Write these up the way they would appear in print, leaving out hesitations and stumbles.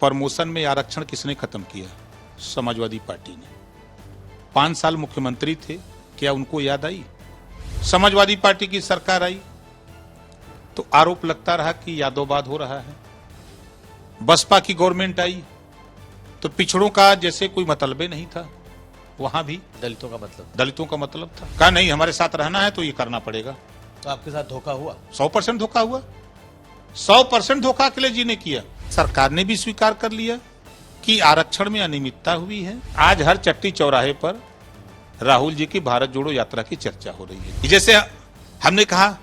Promotion में आरक्षण किसने खत्म किया? समाजवादी पार्टी ने। 5 साल मुख्यमंत्री थे, क्या उनको याद आई? समाजवादी पार्टी की सरकार आई तो आरोप लगता रहा कि यादववाद हो रहा है। बसपा की गवर्नमेंट आई तो पिछड़ों का जैसे कोई मतलब ही नहीं था, वहां भी दलितों का मतलब था। कहा नहीं, हमारे साथ रहना है तो ये करना पड़ेगा। तो आपके साथ धोखा हुआ? 100% धोखा हुआ। 100% धोखा अखिलेश जी ने किया। सरकार ने भी स्वीकार कर लिया कि आरक्षण में अनियमितता हुई है। आज हर चट्टी चौराहे पर राहुल जी की भारत जोड़ो यात्रा की चर्चा हो रही है। जैसे हमने कहा,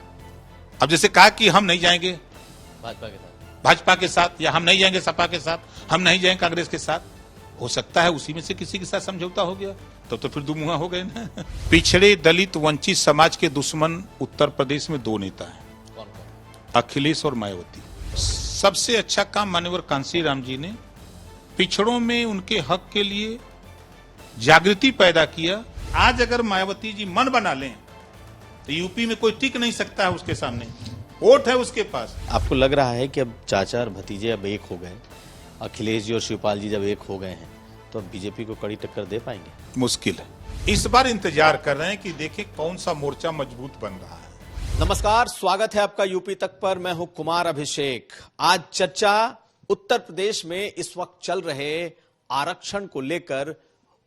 अब जैसे कहा कि हम नहीं जाएंगे भाजपा के साथ, या हम नहीं जाएंगे सपा के साथ, हम नहीं जाएंगे कांग्रेस के साथ। हो सकता है उसी में से किसी के साथ समझौता हो गया, तो फिर दुमुहा हो गए ना। पिछड़े दलित वंचित समाज के दुश्मन उत्तर प्रदेश में 2 नेता हैं, कौन? अखिलेश और मायावती। सबसे अच्छा काम माननीय कांशीराम जी ने पिछड़ों में उनके हक के लिए जागृति पैदा किया। आज अगर मायावती जी मन बना लें तो यूपी में कोई टिक नहीं सकता है उसके सामने, वोट है उसके पास। आपको लग रहा है कि अब चाचा और भतीजे अब एक हो गए, अखिलेश जी और शिवपाल जी जब एक हो गए हैं तो अब बीजेपी को कड़ी टक्कर दे पाएंगे? मुश्किल है। इस बार इंतजार कर रहे हैं कि देखें कौन सा मोर्चा मजबूत बन रहा है। नमस्कार, स्वागत है आपका यूपी तक पर। मैं हूं कुमार अभिषेक। आज चर्चा उत्तर प्रदेश में इस वक्त चल रहे आरक्षण को लेकर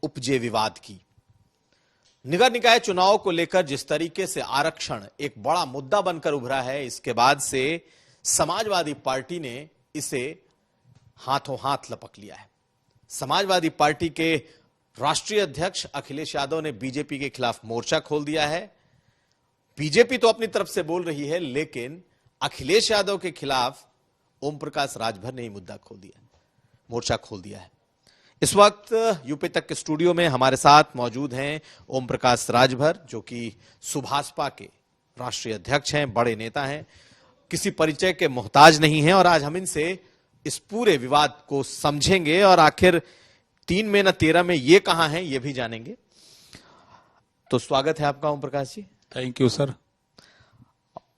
उपजे विवाद की। निगम निकाय चुनाव को लेकर जिस तरीके से आरक्षण एक बड़ा मुद्दा बनकर उभरा है, इसके बाद से समाजवादी पार्टी ने इसे हाथों हाथ लपक लिया है। समाजवादी पार्टी के राष्ट्रीय अध्यक्ष अखिलेश यादव ने बीजेपी के खिलाफ मोर्चा खोल दिया है। बीजेपी तो अपनी तरफ से बोल रही है, लेकिन अखिलेश यादव के खिलाफ ओम प्रकाश राजभर ने ही मुद्दा खोल दिया, मोर्चा खोल दिया है। इस वक्त यूपी तक के स्टूडियो में हमारे साथ मौजूद हैं ओम प्रकाश राजभर, जो कि सुभाषपा के राष्ट्रीय अध्यक्ष हैं, बड़े नेता हैं, किसी परिचय के मोहताज नहीं हैं। और आज हम इनसे इस पूरे विवाद को समझेंगे और आखिर 3 में न 13 में ये कहां है ये भी जानेंगे। तो स्वागत है आपका Om Prakash ji. Thank you sir.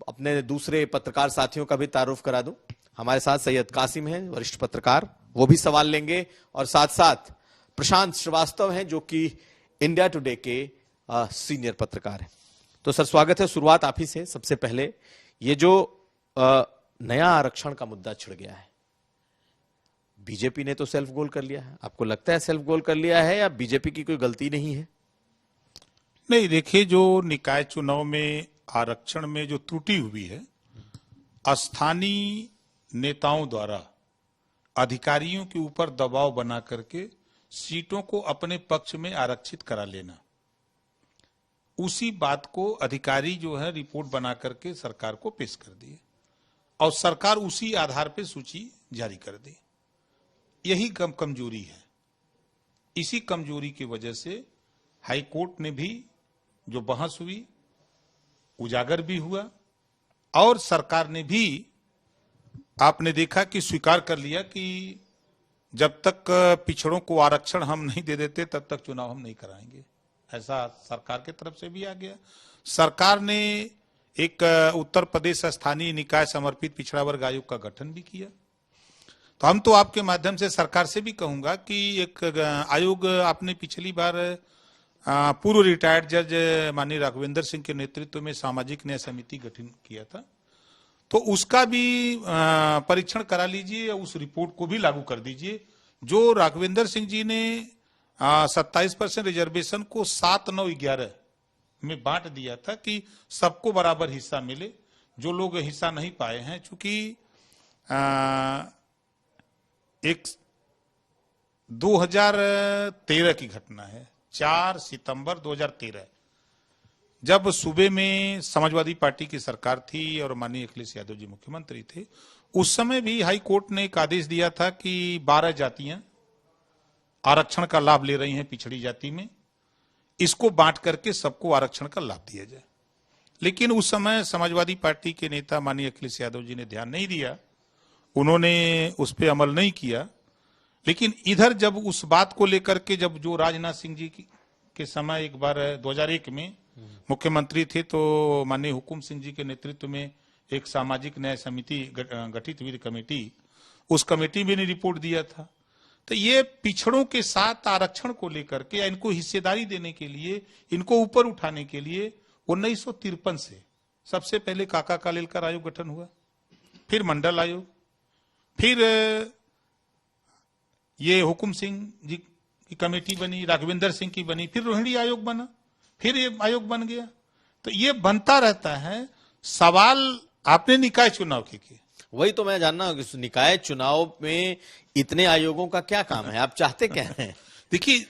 अपने दूसरे पत्रकार साथियों का भी तारुफ करा दूं। हमारे साथ सैयद कासिम हैं, वरिष्ठ पत्रकार, वो भी सवाल लेंगे। और साथ साथ प्रशांत श्रीवास्तव हैं, जो कि इंडिया टुडे के सीनियर पत्रकार हैं। तो सर स्वागत है। शुरुआत आप ही से। सबसे पहले ये जो नया आरक्षण का मुद्दा छिड़ गया है, बीजेपी ने तो सेल्फ गोल कर लिया है। आपको लगता है सेल्फ गोल कर लिया है या बीजेपी की कोई गलती नहीं है? नहीं, देखिए, जो निकाय चुनाव में आरक्षण में जो त्रुटि हुई है, स्थानीय नेताओं द्वारा अधिकारियों के ऊपर दबाव बना करके सीटों को अपने पक्ष में आरक्षित करा लेना, उसी बात को अधिकारी जो है रिपोर्ट बना करके सरकार को पेश कर दिए और सरकार उसी आधार पे सूची जारी कर दी। यही कमजोरी है। इसी कमजोरी की वजह से हाई कोर्ट ने भी जो बहस हुई, उजागर भी हुआ और सरकार ने भी, आपने देखा कि स्वीकार कर लिया कि जब तक पिछड़ों को आरक्षण हम नहीं दे देते तब तक चुनाव हम नहीं कराएंगे। ऐसा सरकार की तरफ से भी आ गया। सरकार ने एक उत्तर प्रदेश स्थानीय निकाय समर्पित पिछड़ा वर्ग आयोग का गठन भी किया। तो हम तो आपके माध्यम से सरकार से भी कहूंगा कि एक आयोग आपने पिछली बार पूर्व रिटायर्ड जज माननीय राघवेंद्र सिंह के नेतृत्व में सामाजिक न्याय समिति गठन किया था, तो उसका भी परीक्षण करा लीजिए, उस रिपोर्ट को भी लागू कर दीजिए। जो राघवेंद्र सिंह जी ने 27% रिजर्वेशन को 7, 9, 11 में बांट दिया था कि सबको बराबर हिस्सा मिले। जो लोग हिस्सा नहीं पाए हैं, चूंकि एक 2013 की घटना है, 4 सितंबर 2013, जब सूबे में समाजवादी पार्टी की सरकार थी और माननीय अखिलेश यादव जी मुख्यमंत्री थे, उस समय भी हाई कोर्ट ने एक आदेश दिया था कि 12 जातियां आरक्षण का लाभ ले रही हैं पिछड़ी जाति में, इसको बांट करके सबको आरक्षण का लाभ दिया जाए। लेकिन उस समय समाजवादी पार्टी के नेता माननीय अखिलेश यादव जी ने ध्यान नहीं दिया, उन्होंने उस पर अमल नहीं किया। लेकिन इधर जब उस बात को लेकर के, जब जो राजनाथ सिंह जी के समय एक बार 2001 में मुख्यमंत्री थे, तो माननीय हुकुम सिंह जी के नेतृत्व में एक सामाजिक न्याय समिति गठित हुई कमेटी, उस कमेटी में ने रिपोर्ट दिया था। तो ये पिछड़ों के साथ आरक्षण को लेकर के या इनको हिस्सेदारी देने के लिए, इनको ऊपर उठाने के लिए 1953 से सबसे पहले काका कालेलकर आयोग गठन हुआ, फिर मंडल आयोग, फिर ये हुकुम सिंह जी की कमेटी बनी, राघवेंद्र सिंह की बनी, फिर रोहिणी आयोग बना, फिर ये आयोग बन गया। तो ये बनता रहता है। सवाल आपने निकाय चुनाव के किए, वही तो मैं जानना हूं कि निकाय चुनाव में इतने आयोगों का क्या काम है, आप चाहते क्या हैं? देखिए,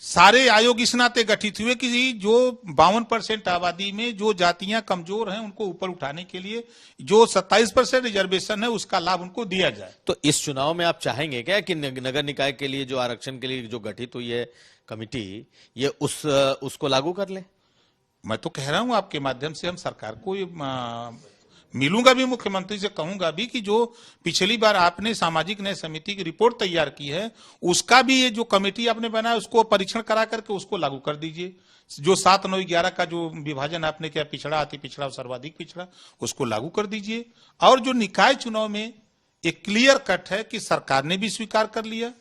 सारे आयोग इस नाते गठित हुए कि जो 52% आबादी में जो जातियां कमजोर हैं उनको ऊपर उठाने के लिए जो 27% रिजर्वेशन है उसका लाभ उनको दिया जाए। तो इस चुनाव में आप चाहेंगे क्या कि नगर निकाय के लिए जो आरक्षण के लिए जो गठित हुई है कमिटी, ये उसको लागू कर ले? मैं तो कह रहा हूं आपके माध्यम से हम सरकार को मिलूंगा भी, मुख्यमंत्री से कहूंगा भी कि जो पिछली बार आपने सामाजिक न्याय समिति की रिपोर्ट तैयार की है उसका भी ये जो कमेटी आपने बनाया उसको परीक्षण करा करके उसको लागू कर दीजिए। जो 7, 9, 11 का जो विभाजन आपने किया, पिछड़ा, अति पिछड़ा और सर्वाधिक पिछड़ा, उसको लागू कर दीजिए। और जो निकाय चुनाव में एक क्लियर कट है कि सरकार ने भी स्वीकार कर लिया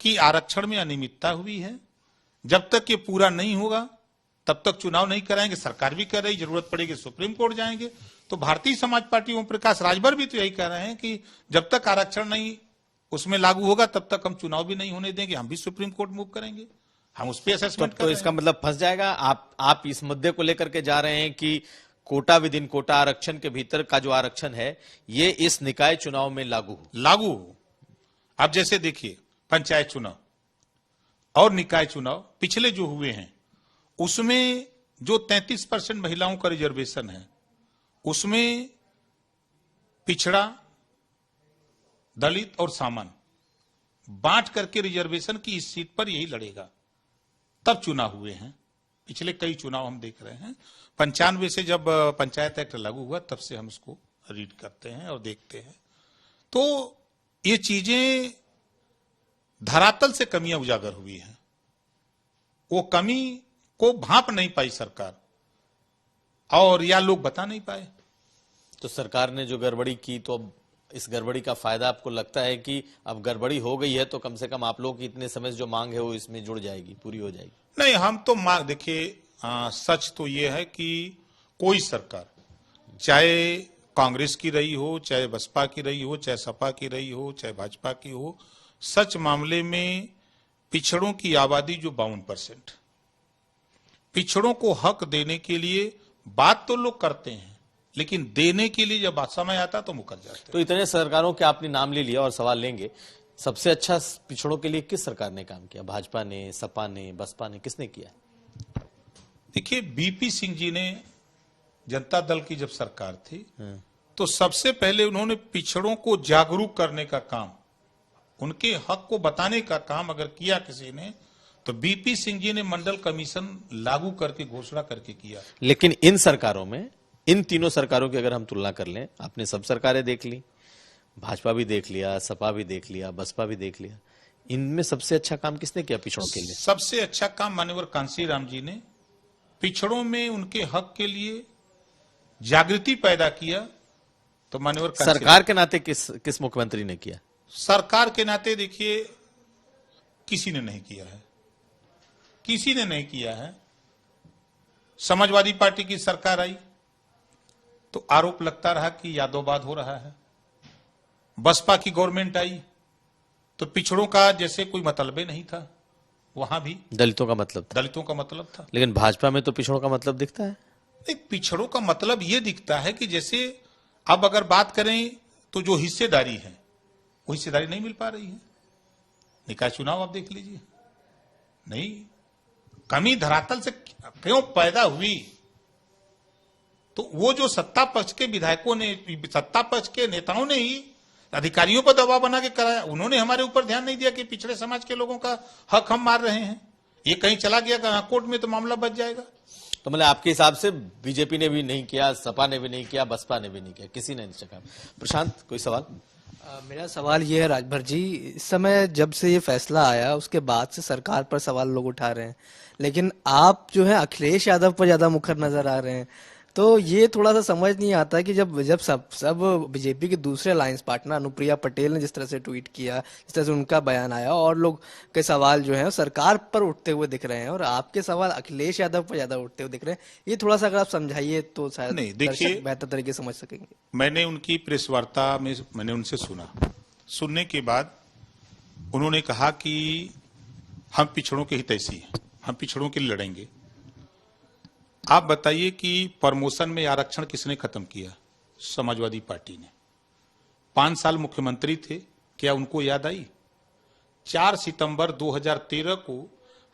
कि आरक्षण में अनियमितता हुई है, जब तक ये पूरा नहीं होगा तब तक चुनाव नहीं कराएंगे। सरकार भी कर रही, जरूरत पड़ेगी सुप्रीम कोर्ट जाएंगे। तो भारतीय समाज पार्टी ओम प्रकाश राजभर भी तो यही कह रहे हैं कि जब तक आरक्षण नहीं उसमें लागू होगा तब तक हम चुनाव भी नहीं होने देंगे, हम भी सुप्रीम कोर्ट मूव करेंगे, हम उस पर असेसमेंट तो इसका मतलब फंस जाएगा। आप इस मुद्दे को लेकर के जा रहे हैं कि कोटा विद इन कोटा आरक्षण के भीतर का जो आरक्षण है ये इस निकाय चुनाव में लागू हो। अब जैसे देखिए, पंचायत चुनाव और निकाय चुनाव पिछले जो हुए हैं उसमें जो 33% महिलाओं का रिजर्वेशन है उसमें पिछड़ा, दलित और सामान्य बांट करके रिजर्वेशन की इस सीट पर यही लड़ेगा। तब चुनाव हुए हैं, पिछले कई चुनाव हम देख रहे हैं। 95 से जब पंचायत एक्ट लागू हुआ तब से हम उसको रीड करते हैं और देखते हैं। तो ये चीजें धरातल से कमियां उजागर हुई हैं, वो कमी को भांप नहीं पाई सरकार और या लोग बता नहीं पाए। तो सरकार ने जो गड़बड़ी की, तो अब इस गड़बड़ी का फायदा आपको लगता है कि अब गड़बड़ी हो गई है तो कम से कम आप लोगों की इतने समय से जो मांग है वो इसमें जुड़ जाएगी, पूरी हो जाएगी? नहीं, हम तो मांग, देखिए सच तो ये है कि कोई सरकार, चाहे कांग्रेस की रही हो, चाहे बसपा की रही हो, चाहे सपा की रही हो, चाहे भाजपा की हो, सच मामले में पिछड़ों की आबादी जो 52%, पिछड़ों को हक देने के लिए बात तो लोग करते हैं लेकिन देने के लिए जब समय आता तो मुकर जाते हैं। तो इतने सरकारों के आपने नाम ले लिया और सवाल लेंगे, सबसे अच्छा पिछड़ों के लिए किस सरकार ने काम किया? भाजपा ने, सपा ने, बसपा ने, किसने किया? देखिए, बीपी सिंह जी ने, जनता दल की जब सरकार थी तो सबसे पहले उन्होंने पिछड़ों को जागरूक करने का काम, उनके हक को बताने का काम अगर किया किसी ने तो बीपी सिंह जी ने मंडल कमीशन लागू करके घोषणा करके किया। लेकिन इन सरकारों में, इन तीनों सरकारों की अगर हम तुलना कर लें, आपने सब सरकारें देख ली, भाजपा भी देख लिया, सपा भी देख लिया, बसपा भी देख लिया, इनमें सबसे अच्छा काम किसने किया पिछड़ों के लिए? सबसे अच्छा काम माननीय कांसीराम जी ने पिछड़ों में उनके हक के लिए जागृति पैदा किया। तो माननीय सरकार के नाते किस मुख्यमंत्री ने किया? सरकार के नाते देखिए, किसी ने नहीं किया है, किसी ने नहीं किया है। समाजवादी पार्टी की सरकार आई तो आरोप लगता रहा कि यादववाद हो रहा है। बसपा की गवर्नमेंट आई तो पिछड़ों का जैसे कोई मतलब ही नहीं था, वहां भी दलितों का मतलब था। लेकिन भाजपा में तो पिछड़ों का मतलब दिखता है। नहीं, पिछड़ों का मतलब यह दिखता है कि जैसे अब अगर बात करें तो जो हिस्सेदारी है वो हिस्सेदारी नहीं मिल पा रही है। निकाय चुनाव आप देख लीजिए, नहीं, कमी धरातल से क्यों पैदा हुई? तो वो जो सत्ता पक्ष के विधायकों ने, सत्ता पक्ष के नेताओं ने ही अधिकारियों पर दबाव बना के कराया। उन्होंने हमारे ऊपर ध्यान नहीं दिया कि पिछड़े समाज के लोगों का हक हम मार रहे हैं। ये कहीं चला गया कोर्ट में तो मामला बच जाएगा। तो मतलब आपके हिसाब से बीजेपी ने भी नहीं किया, सपा ने भी नहीं किया, बसपा ने भी नहीं किया, किसी ने नहीं चखा। प्रशांत, कोई सवाल? मेरा सवाल ये है राजभर जी, इस समय जब से ये फैसला आया उसके बाद से सरकार पर सवाल लोग उठा रहे हैं, लेकिन आप जो है अखिलेश यादव पर ज्यादा मुखर नजर आ रहे हैं। तो ये थोड़ा सा समझ नहीं आता कि जब जब सब बीजेपी के दूसरे अलायंस पार्टनर अनुप्रिया पटेल ने जिस तरह से ट्वीट किया, जिस तरह से उनका बयान आया और लोग के सवाल जो है सरकार पर उठते हुए दिख रहे हैं और आपके सवाल अखिलेश यादव पर ज्यादा उठते हुए दिख रहे हैं, ये थोड़ा सा अगर आप समझाइए तो शायद नहीं, देखिए, दर्शक बेहतर तरीके से समझ सकेंगे। मैंने उनकी प्रेस वार्ता में मैंने उनसे सुनने के बाद उन्होंने कहा कि हम पिछड़ों के हितैषी हैं, हम पिछड़ों के लिए लड़ेंगे। आप बताइए कि प्रमोशन में आरक्षण किसने खत्म किया? समाजवादी पार्टी ने। 5 साल मुख्यमंत्री थे, क्या उनको याद आई? 4 सितंबर 2013 को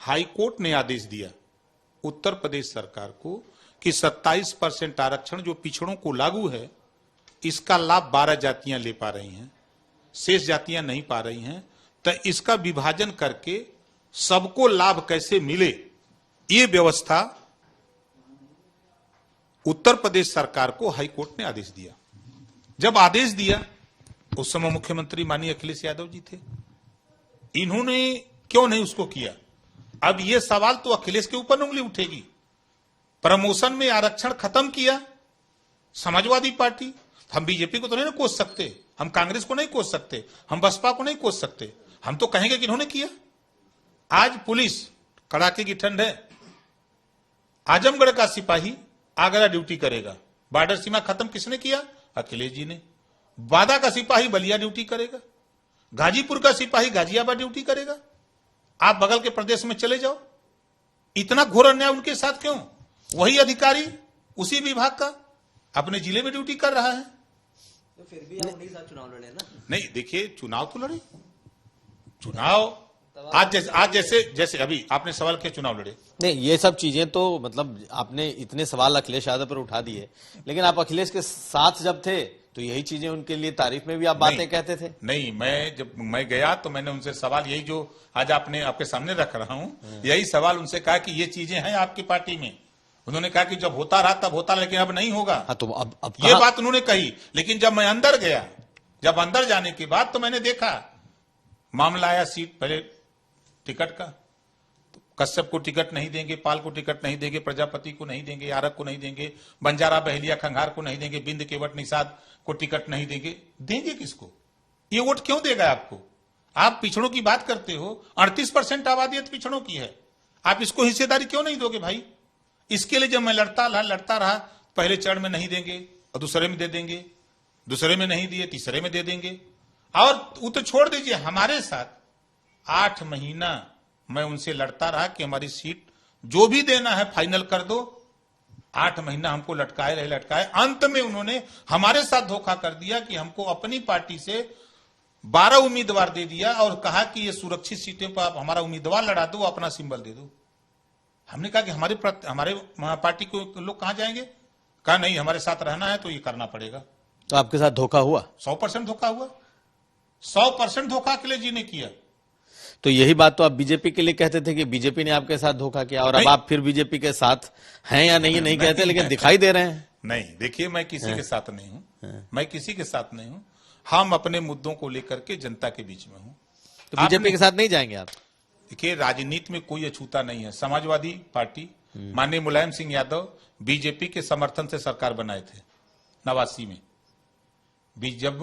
हाईकोर्ट ने आदेश दिया उत्तर प्रदेश सरकार को कि 27% आरक्षण जो पिछड़ों को लागू है, इसका लाभ 12 जातियां ले पा रही हैं, शेष जातियां नहीं पा रही हैं, तो इसका विभाजन करके सबको लाभ कैसे मिले, ये व्यवस्था उत्तर प्रदेश सरकार को हाईकोर्ट ने आदेश दिया। जब आदेश दिया, उस समय मुख्यमंत्री माननीय अखिलेश यादव जी थे। इन्होंने क्यों नहीं उसको किया? अब ये सवाल तो अखिलेश के ऊपर उंगली उठेगी। प्रमोशन में आरक्षण खत्म किया समाजवादी पार्टी। हम बीजेपी को तो नहीं कोस सकते, हम कांग्रेस को नहीं कोस सकते, हम बसपा को नहीं कोस सकते, हम तो कहेंगे कि इन्होंने किया। आज पुलिस, कड़ाके की ठंड है, आजमगढ़ का सिपाही आगरा ड्यूटी करेगा। बॉर्डर सीमा खत्म किसने किया? अखिलेश जी ने। बादा का सिपाही बलिया ड्यूटी करेगा, गाजीपुर का सिपाही गाजियाबाद ड्यूटी करेगा। आप बगल के प्रदेश में चले जाओ, इतना घोर अन्याय उनके साथ क्यों? वही अधिकारी उसी विभाग का अपने जिले में ड्यूटी कर रहा है। तो फिर भी आप उन्हीं के साथ चुनाव लड़े ना? नहीं, देखिए, चुनाव तो लड़े, चुनाव आज जैसे अभी आपने सवाल किया चुनाव लड़े। नहीं, ये सब चीजें तो मतलब आपने इतने सवाल अखिलेश यादव पर उठा दिए, लेकिन आप अखिलेश के साथ जब थे तो यही चीजें उनके लिए तारीफ में भी आप बातें कहते थे। नहीं, जब मैं गया तो मैंने उनसे सवाल यही जो आज आपके सामने रख रहा हूं, यही सवाल उनसे कहा कि ये चीजें हैं आपकी पार्टी में। उन्होंने कहा कि जब होता रहा तब होता, लेकिन अब नहीं होगा। हाँ, तो अब ये बात उन्होंने कही। लेकिन जब मैं अंदर गया, जब अंदर जाने के बाद तो मैंने देखा मामला आया सीट पहले टिकट का, तो कश्यप को टिकट नहीं देंगे, पाल को टिकट नहीं देंगे, प्रजापति को नहीं देंगे, आरक को नहीं देंगे, बंजारा बहलिया खंगार को नहीं देंगे, बिंद केवट निषाद को टिकट नहीं देंगे। देंगे किसको? ये वोट क्यों देगा आपको? आप पिछड़ों की बात करते हो, 38% आबादियत पिछड़ों की है, आप इसको हिस्सेदारी क्यों नहीं दोगे भाई? इसके लिए जब मैं लड़ता रहा, पहले चरण में नहीं देंगे और दूसरे में दे देंगे, दूसरे में नहीं दिए तीसरे में दे देंगे। और वो तो छोड़ दीजिए, हमारे साथ 8 महीना मैं उनसे लड़ता रहा कि हमारी सीट जो भी देना है फाइनल कर दो। 8 महीना हमको लटकाए। अंत में उन्होंने हमारे साथ धोखा कर दिया कि हमको अपनी पार्टी से 12 उम्मीदवार दे दिया और कहा कि ये सुरक्षित सीटें पर आप हमारा उम्मीदवार लड़ा दो, अपना सिंबल दे दो। हमने कहा कि हमारे पार्टी को लोग कहां जाएंगे? कहा नहीं, हमारे साथ रहना है तो ये करना पड़ेगा। तो आपके साथ धोखा हुआ? 100% धोखा हुआ। 100% धोखा अखिलेश जी ने किया। तो यही बात तो आप बीजेपी के लिए कहते थे कि बीजेपी ने आपके साथ धोखा किया, और अब आप फिर बीजेपी के साथ हैं या नहीं कहते, लेकिन दिखाई दे रहे हैं। नहीं, देखिए, मैं किसी के साथ नहीं हूं, मैं किसी के साथ नहीं हूं। हम अपने मुद्दों को लेकर के जनता के बीच में हूं। तो बीजेपी के साथ नहीं जाएंगे आप? देखिए, राजनीति में कोई अछूता नहीं है। समाजवादी पार्टी, माननीय मुलायम सिंह यादव बीजेपी के समर्थन से सरकार बनाए थे 89 में। जब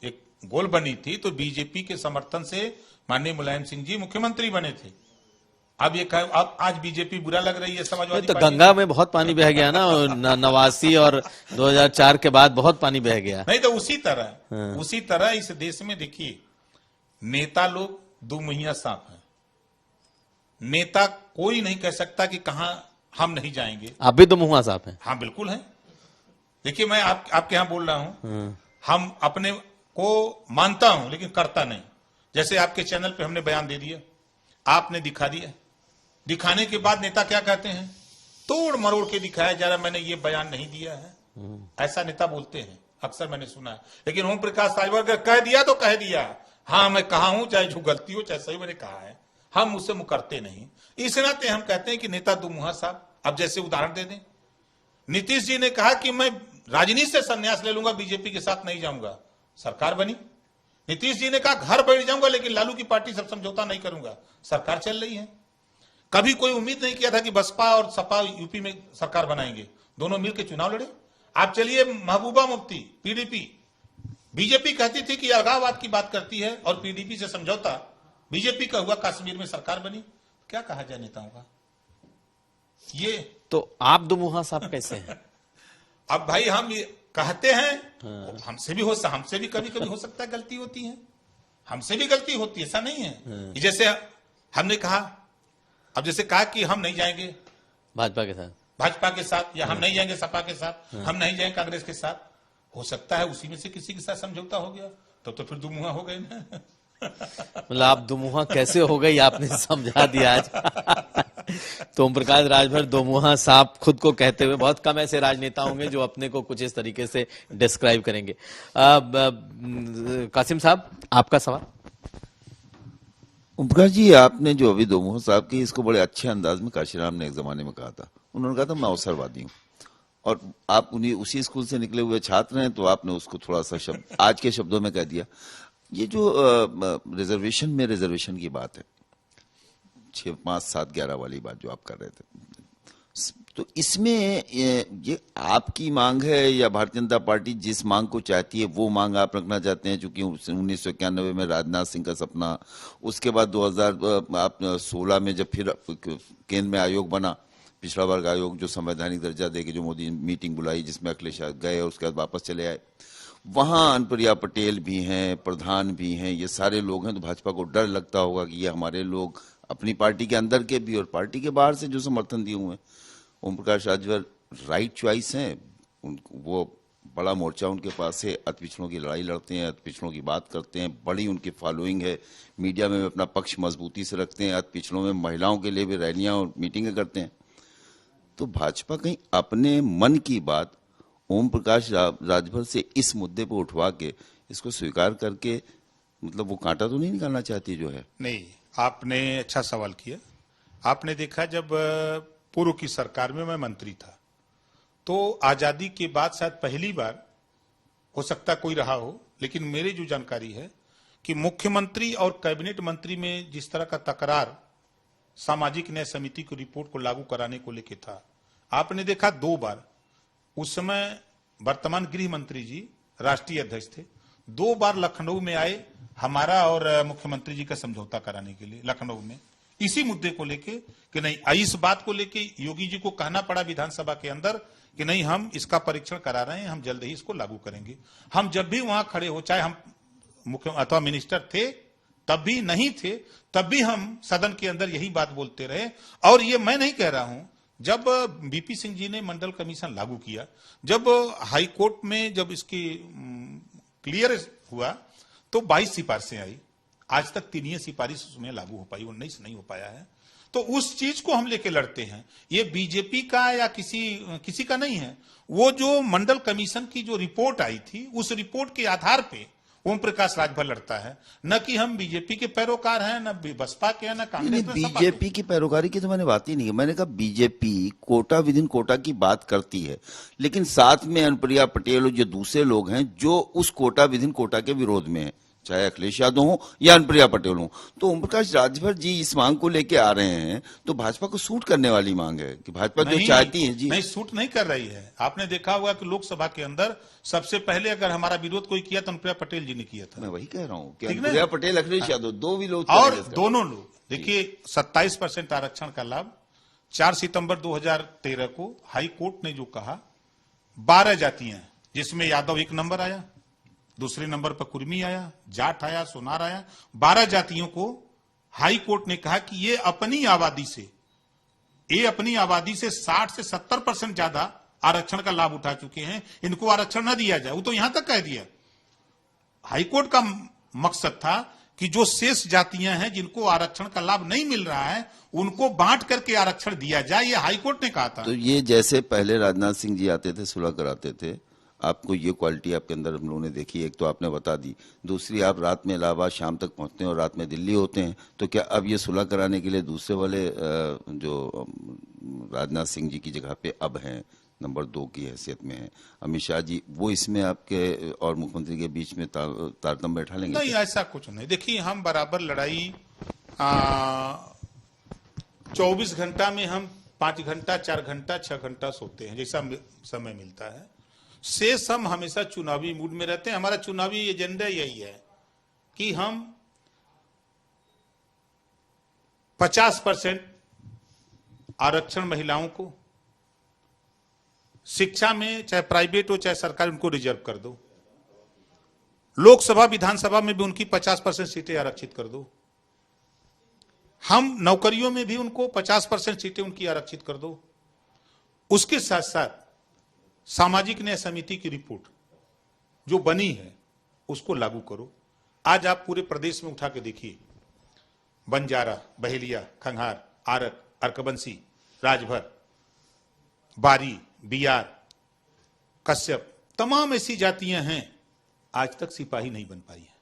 एक गोल बनी थी तो बीजेपी के समर्थन से माननीय मुलायम सिंह जी मुख्यमंत्री बने थे। अब आज बीजेपी बुरा लग रही है समाजवादी तो गंगा में बहुत पानी बह गया ना, 89 और 2004 के बाद बहुत पानी बह गया। नहीं, तो उसी तरह इस देश में देखिए, नेता लोग दो मुहैया सांप है। नेता कोई नहीं कह सकता कि कहां हम नहीं जाएंगे। आप भी दो मुहैया सांप हैं? हाँ, बिल्कुल है। देखिए, मैं आपके यहां बोल रहा हूं, हम अपने को मानता हूं लेकिन करता नहीं। जैसे आपके चैनल पे हमने बयान दे दिया, आपने दिखा दिया, दिखाने के बाद नेता क्या कहते हैं? तोड़ मरोड़ के दिखाया जा रहा, मैंने ये बयान नहीं दिया है। ऐसा नेता बोलते हैं, अक्सर मैंने सुना है। लेकिन ओम प्रकाश राजभर कह दिया तो कह दिया, हाँ मैं कहा हूं, चाहे जो गलती हो चाहे सही, मैंने कहा है। हम उससे मुकरते नहीं। इस नाते हम कहते हैं कि नेता दो मुहा साहब। अब जैसे उदाहरण दे दें, नीतीश जी ने कहा कि मैं राजनीति से संन्यास ले लूंगा, बीजेपी के साथ नहीं जाऊंगा। सरकार बनी। नीतीश जी ने कहा घर बैठ जाऊंगा लेकिन लालू की पार्टी से समझौता नहीं करूंगा। सरकार चल रही है। कभी कोई उम्मीद नहीं किया था कि बसपा और सपा यूपी में सरकार बनाएंगे, दोनों मिलकर चुनाव लड़े। आप चलिए महबूबा मुफ्ती पीडीपी, बीजेपी कहती थी कि अलगाववाद की बात करती है और पीडीपी से समझौता, बीजेपी का हुआ, कश्मीर में सरकार बनी। क्या कहा जाए नेताओं का? ये तो आप दुमुहा साहब कैसे हैं? अब भाई हम ये कहते हैं, हमसे भी कभी कभी हो सकता है गलती होती है, हमसे भी गलती होती है, ऐसा नहीं है। जैसे हमने कहा, अब जैसे कहा कि हम नहीं जाएंगे भाजपा के साथ, या हम नहीं जाएंगे सपा के साथ, हम नहीं जाएंगे कांग्रेस के साथ। हो सकता है उसी में से किसी के साथ समझौता हो गया, तो फिर दुमुहा हो गए ना। मतलब आप दुमुहा कैसे हो गई, आपने समझा दिया आज। तो ओम प्रकाश राजभर दोमुहा साहब खुद को कहते हुए, बहुत कम ऐसे राजनेता होंगे जो अपने को कुछ इस तरीके से डिस्क्राइब करेंगे। कासिम साहब, आपका सवाल। ओम प्रकाश जी, आपने जो अभी दोमुहा साहब की, इसको बड़े अच्छे अंदाज में काशीराम ने एक जमाने में कहा था। उन्होंने कहा था मैं अवसरवादी हूँ, और आप उन्हीं उसी स्कूल से निकले हुए छात्र हैं, तो आपने उसको थोड़ा सा शब्द आज के शब्दों में कह दिया। ये जो रिजर्वेशन की बात है, 6, 5, 7, 11 वाली बात जो आप कर रहे थे, तो इसमें ये आपकी मांग है या भारतीय जनता पार्टी जिस मांग को चाहती है वो मांग आप रखना चाहते हैं? चूंकि 1991 में राजनाथ सिंह का सपना, उसके बाद 2016 में जब फिर केंद्र में आयोग बना, पिछड़ा वर्ग आयोग, जो संवैधानिक दर्जा देके जो मोदी मीटिंग बुलाई, जिसमें अखिलेश गए और उसके बाद वापस चले आए, वहां अनुप्रिया पटेल भी हैं, प्रधान भी हैं, ये सारे लोग हैं। तो भाजपा को डर लगता होगा कि ये हमारे लोग, अपनी पार्टी के अंदर के भी और पार्टी के बाहर से जो समर्थन दिए हुए हैं। ओम प्रकाश राजभर राइट चॉइस हैं, वो बड़ा मोर्चा उनके पास है, अति पिछड़ों की लड़ाई लड़ते हैं, अति पिछड़ों की बात करते हैं, बड़ी उनकी फॉलोइंग है, मीडिया में अपना पक्ष मजबूती से रखते हैं, अति पिछड़ों में महिलाओं के लिए भी रैलियां और मीटिंगें करते हैं। तो भाजपा कहीं अपने मन की बात ओम प्रकाश राजभर से इस मुद्दे पर उठवा के इसको स्वीकार करके, मतलब वो कांटा तो नहीं निकालना चाहती जो है? नहीं, आपने अच्छा सवाल किया। आपने देखा, जब पूर्व की सरकार में मैं मंत्री था, तो आजादी के बाद शायद पहली बार, हो सकता कोई रहा हो, लेकिन मेरी जो जानकारी है कि मुख्यमंत्री और कैबिनेट मंत्री में जिस तरह का तकरार सामाजिक न्याय समिति की रिपोर्ट को लागू कराने को लेकर था, आपने देखा 2 बार। उस समय वर्तमान गृह मंत्री जी राष्ट्रीय अध्यक्ष थे, 2 बार लखनऊ में आए हमारा और मुख्यमंत्री जी का समझौता कराने के लिए लखनऊ में, इसी मुद्दे को लेके कि नहीं, इस बात को लेके योगी जी को कहना पड़ा विधानसभा के अंदर कि नहीं, हम इसका परीक्षण करा रहे हैं, हम जल्द ही इसको लागू करेंगे। हम जब भी वहां खड़े हो, चाहे हम मुख्य अथवा मिनिस्टर थे तब भी, नहीं थे तब भी, हम सदन के अंदर यही बात बोलते रहे। और ये मैं नहीं कह रहा हूं, जब बीपी सिंह जी ने मंडल कमीशन लागू किया, जब हाई कोर्ट में जब इसकी क्लियर हुआ, तो 22 सिफारिशें आई, आज तक 3 सिफारिश उसमें लागू हो पाई, 19 नहीं हो पाया है। तो उस चीज को हम लेके लड़ते हैं, ये बीजेपी का या किसी का नहीं है। वो जो मंडल कमीशन की जो रिपोर्ट आई थी, उस रिपोर्ट के आधार पे ओम प्रकाश राजभर लड़ता है, न कि हम बीजेपी के पैरोकार हैं, न बसपा के हैं, न कांग्रेस। बीजेपी की पैरोकारी की तो मैंने बात ही नहीं की। मैंने कहा BJP quota within quota की बात करती है, लेकिन साथ में अनुप्रिया पटेल और जो दूसरे लोग हैं जो उस कोटा विद इन कोटा के विरोध में है, चाहे अखिलेश यादव हो या अनुप्रिया पटेल हो। तो ओम प्रकाश राजभर जी इस मांग को लेके आ रहे हैं, तो भाजपा को सूट करने वाली मांग है कि भाजपा जो चाहती है जी। नहीं, सूट नहीं कर रही है। आपने देखा होगा कि लोकसभा के अंदर सबसे पहले अगर हमारा विरोध कोई किया तो अनुप्रिया पटेल जी ने किया था। मैं वही कह रहा हूँ कि अनुप्रिया पटेल, अखिलेश यादव, 2 भी लोग, और दोनों लोग देखिए 27% आरक्षण का लाभ 4 सितंबर 2013 को हाई कोर्ट ने जो कहा, 12 जातियां जिसमें यादव 1 नंबर आया, दूसरे नंबर पर कुर्मी आया, जाट आया, सोनार आया, 12 जातियों को हाई कोर्ट ने कहा कि ये अपनी आबादी से 60 से 70% ज्यादा आरक्षण का लाभ उठा चुके हैं, इनको आरक्षण न दिया जाए। वो तो यहां तक कह दिया। हाई कोर्ट का मकसद था कि जो शेष जातियां हैं जिनको आरक्षण का लाभ नहीं मिल रहा है, उनको बांट करके आरक्षण दिया जाए, ये हाई कोर्ट ने कहा था। तो ये जैसे पहले राजनाथ सिंह जी आते थे, सुलह कराते थे, आपको ये क्वालिटी आपके अंदर हम लोगों ने देखी। एक तो आपने बता दी, दूसरी आप रात में इलाहाबाद शाम तक पहुंचते हैं और रात में दिल्ली होते हैं। तो क्या अब ये सुलह कराने के लिए दूसरे वाले जो राजनाथ सिंह जी की जगह पे अब हैं, नंबर 2 की हैसियत में है अमित शाह जी, वो इसमें आपके और मुख्यमंत्री के बीच में तारतम्य बैठा लेंगे? नहीं, ऐसा कुछ नहीं। देखिए, हम बराबर लड़ाई 24 घंटा में हम 5 घंटा 4 घंटा 6 घंटा सोते हैं, जैसा समय मिलता है। शेष हम हमेशा चुनावी मूड में रहते हैं। हमारा चुनावी एजेंडा यही है कि हम 50% आरक्षण महिलाओं को, शिक्षा में चाहे प्राइवेट हो चाहे सरकारी, उनको रिजर्व कर दो। लोकसभा विधानसभा में भी उनकी 50% सीटें आरक्षित कर दो। हम नौकरियों में भी उनको 50% सीटें उनकी आरक्षित कर दो। उसके साथ साथ सामाजिक न्याय समिति की रिपोर्ट जो बनी है उसको लागू करो। आज आप पूरे प्रदेश में उठा के देखिए, बंजारा, बहेलिया, खंघार, आरक, अर्कबंसी, राजभर, बारी, बियार, कश्यप, तमाम ऐसी जातियां हैं आज तक सिपाही नहीं बन पाई है।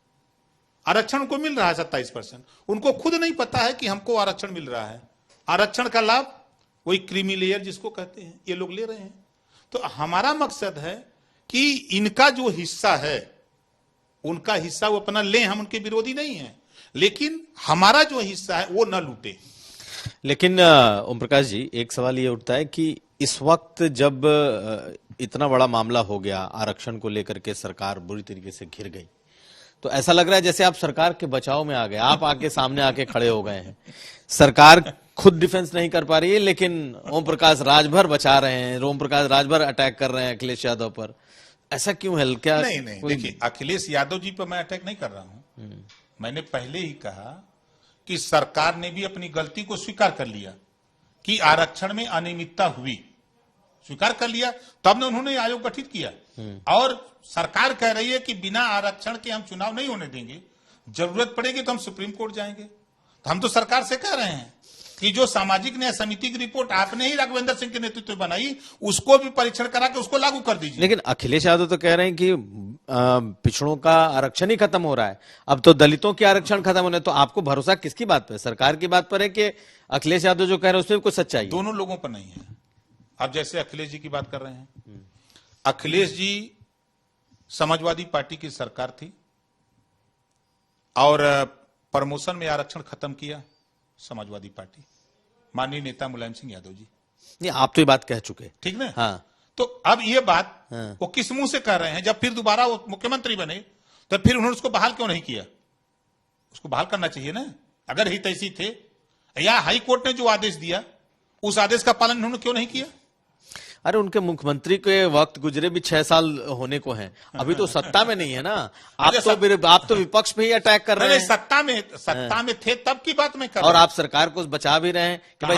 आरक्षण को मिल रहा है 27%। उनको खुद नहीं पता है कि हमको आरक्षण मिल रहा है। आरक्षण का लाभ वही क्रीमी लेयर जिसको कहते हैं, ये लोग ले रहे हैं। तो हमारा मकसद है कि इनका जो हिस्सा है, उनका हिस्सा वो अपना लें, हम उनके विरोधी नहीं हैं, लेकिन हमारा जो हिस्सा है वो न लूटे। लेकिन ओम प्रकाश जी, एक सवाल ये उठता है कि इस वक्त जब इतना बड़ा मामला हो गया, आरक्षण को लेकर के सरकार बुरी तरीके से घिर गई, तो ऐसा लग रहा है जैसे आप सरकार के बचाव में आ गए, आप आके सामने आके खड़े हो गए हैं। सरकार खुद डिफेंस नहीं कर पा रही है, लेकिन ओम प्रकाश राजभर बचा रहे हैं, ओम प्रकाश राजभर अटैक कर रहे हैं अखिलेश यादव पर। ऐसा क्यों है? क्या नहीं, देखिए, अखिलेश यादव जी पर मैं अटैक नहीं कर रहा हूं। मैंने पहले ही कहा कि सरकार ने भी अपनी गलती को स्वीकार कर लिया कि आरक्षण में अनियमितता हुई, स्वीकार कर लिया, तब ने उन्होंने आयोग गठित किया। और सरकार कह रही है कि बिना आरक्षण के हम चुनाव नहीं होने देंगे, जरूरत पड़ेगी तो हम सुप्रीम कोर्ट जाएंगे। तो हम तो सरकार से कह रहे हैं कि जो सामाजिक न्याय समिति की रिपोर्ट आपने ही राघवेंद्र सिंह के नेतृत्व में बनाई, उसको भी परीक्षण करा के उसको लागू कर दीजिए। लेकिन अखिलेश यादव तो कह रहे हैं कि पिछड़ों का आरक्षण ही खत्म हो रहा है, अब तो दलितों के आरक्षण खत्म होने। तो आपको भरोसा किसकी बात पर, सरकार की बात पर है कि अखिलेश यादव जो कह रहे हैं उसमें कुछ सच्चाई है? दोनों लोगों पर नहीं है। अब जैसे अखिलेश जी की बात कर रहे हैं, अखिलेश जी समाजवादी पार्टी की सरकार थी और प्रमोशन में आरक्षण खत्म किया समाजवादी पार्टी, माननीय नेता मुलायम सिंह यादव जी। नहीं, आप तो ये बात कह चुके, ठीक ना? हाँ। तो अब ये बात वो किस मुंह से कर रहे हैं? जब फिर दोबारा वो मुख्यमंत्री बने तो फिर उन्होंने उसको बहाल क्यों नहीं किया? उसको बहाल करना चाहिए ना, अगर ही तैसी थे। या हाई कोर्ट ने जो आदेश दिया उस आदेश का पालन उन्होंने क्यों नहीं किया? अरे उनके मुख्यमंत्री के वक्त गुजरे भी 6 साल होने को हैं, अभी तो सत्ता में नहीं है ना। आप तो विपक्ष पे ही अटैक कर रहे हैं। सत्ता में थे तब की बात मैं कर रहा और आप सरकार को बचा भी रहे हैं कि भाई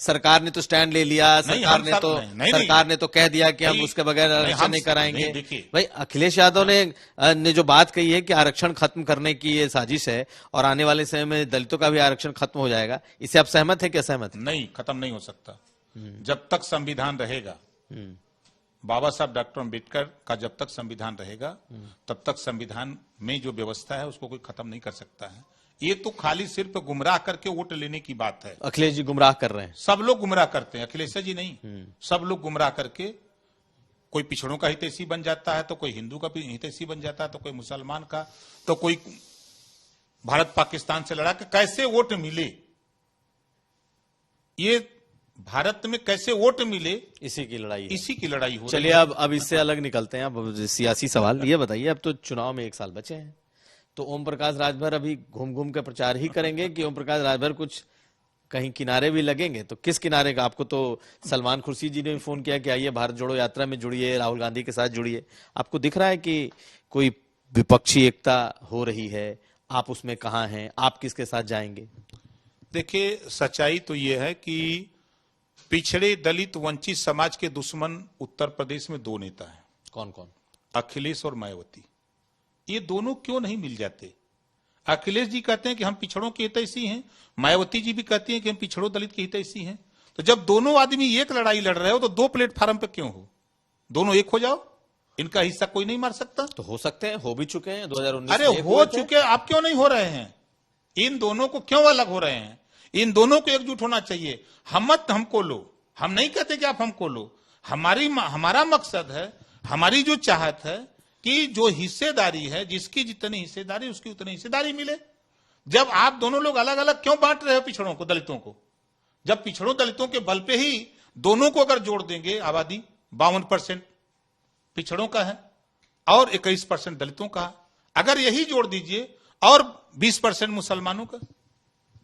सरकार ने तो स्टैंड ले लिया, सरकार ने तो कह दिया कि हम उसके बगैर आरक्षण नहीं कराएंगे। भाई अखिलेश यादव ने जो बात कही है कि आरक्षण खत्म करने की ये साजिश है और आने वाले समय में दलितों का भी आरक्षण खत्म हो जाएगा, इससे आप सहमत है कि असहमत? नहीं, खत्म नहीं हो सकता। जब तक संविधान रहेगा, बाबा साहब डॉक्टर अम्बेडकर का जब तक संविधान रहेगा, तब तक संविधान में जो व्यवस्था है उसको कोई खत्म नहीं कर सकता है। ये तो खाली सिर्फ गुमराह करके वोट लेने की बात है। अखिलेश जी गुमराह कर रहे हैं। सब लोग गुमराह करते हैं, अखिलेश जी नहीं, सब लोग गुमराह करके कोई पिछड़ों का हितैषी बन जाता है, तो कोई हिंदू का हितैषी बन जाता है, तो कोई मुसलमान का, तो कोई भारत पाकिस्तान से लड़ा के कैसे वोट मिले, ये भारत में कैसे वोट मिले, इसी की लड़ाई हो। चलिए अब इससे अलग निकलते हैं, अब सियासी सवाल। ये बताइए, अब तो चुनाव में 1 साल बचे हैं, तो ओम प्रकाश राजभर अभी घूम घूम के प्रचार ही करेंगे कि ओम प्रकाश राजभर कुछ कहीं किनारे भी लगेंगे? तो किस किनारे का? आपको तो सलमान खुर्शीद जी ने भी फोन किया कि आइए भारत जोड़ो यात्रा में जुड़िए, राहुल गांधी के साथ जुड़िए। आपको दिख रहा है कि कोई विपक्षी एकता हो रही है? आप उसमें कहाँ हैं? आप किसके साथ जाएंगे? देखिए, सच्चाई तो यह है कि पिछड़े दलित वंचित समाज के दुश्मन उत्तर प्रदेश में 2 नेता हैं। कौन कौन? अखिलेश और मायावती। ये दोनों क्यों नहीं मिल जाते? अखिलेश जी कहते हैं कि हम पिछड़ों के हितैषी हैं, मायावती जी भी कहती हैं कि हम पिछड़ों दलित के हितैषी हैं। तो जब दोनों आदमी एक लड़ाई लड़ रहे हो तो 2 प्लेटफार्म पे क्यों हो? दोनों एक हो जाओ, इनका हिस्सा कोई नहीं मार सकता। तो हो सकते हैं, हो भी चुके हैं 2019। अरे हो चुके, आप क्यों नहीं हो रहे हैं? इन दोनों को क्यों अलग हो रहे हैं? इन दोनों को एकजुट होना चाहिए। हम मत हमको लो, हम नहीं कहते कि आप हमको लो। हमारा मकसद है, हमारी जो चाहत है कि जो हिस्सेदारी है, जिसकी जितनी हिस्सेदारी उसकी उतनी हिस्सेदारी मिले। जब आप दोनों लोग अलग अलग क्यों बांट रहे हो पिछड़ों को, दलितों को? जब पिछड़ों दलितों के बल पे ही दोनों को अगर जोड़ देंगे, आबादी 52% पिछड़ों का है और 21% दलितों का, अगर यही जोड़ दीजिए और 20% मुसलमानों का,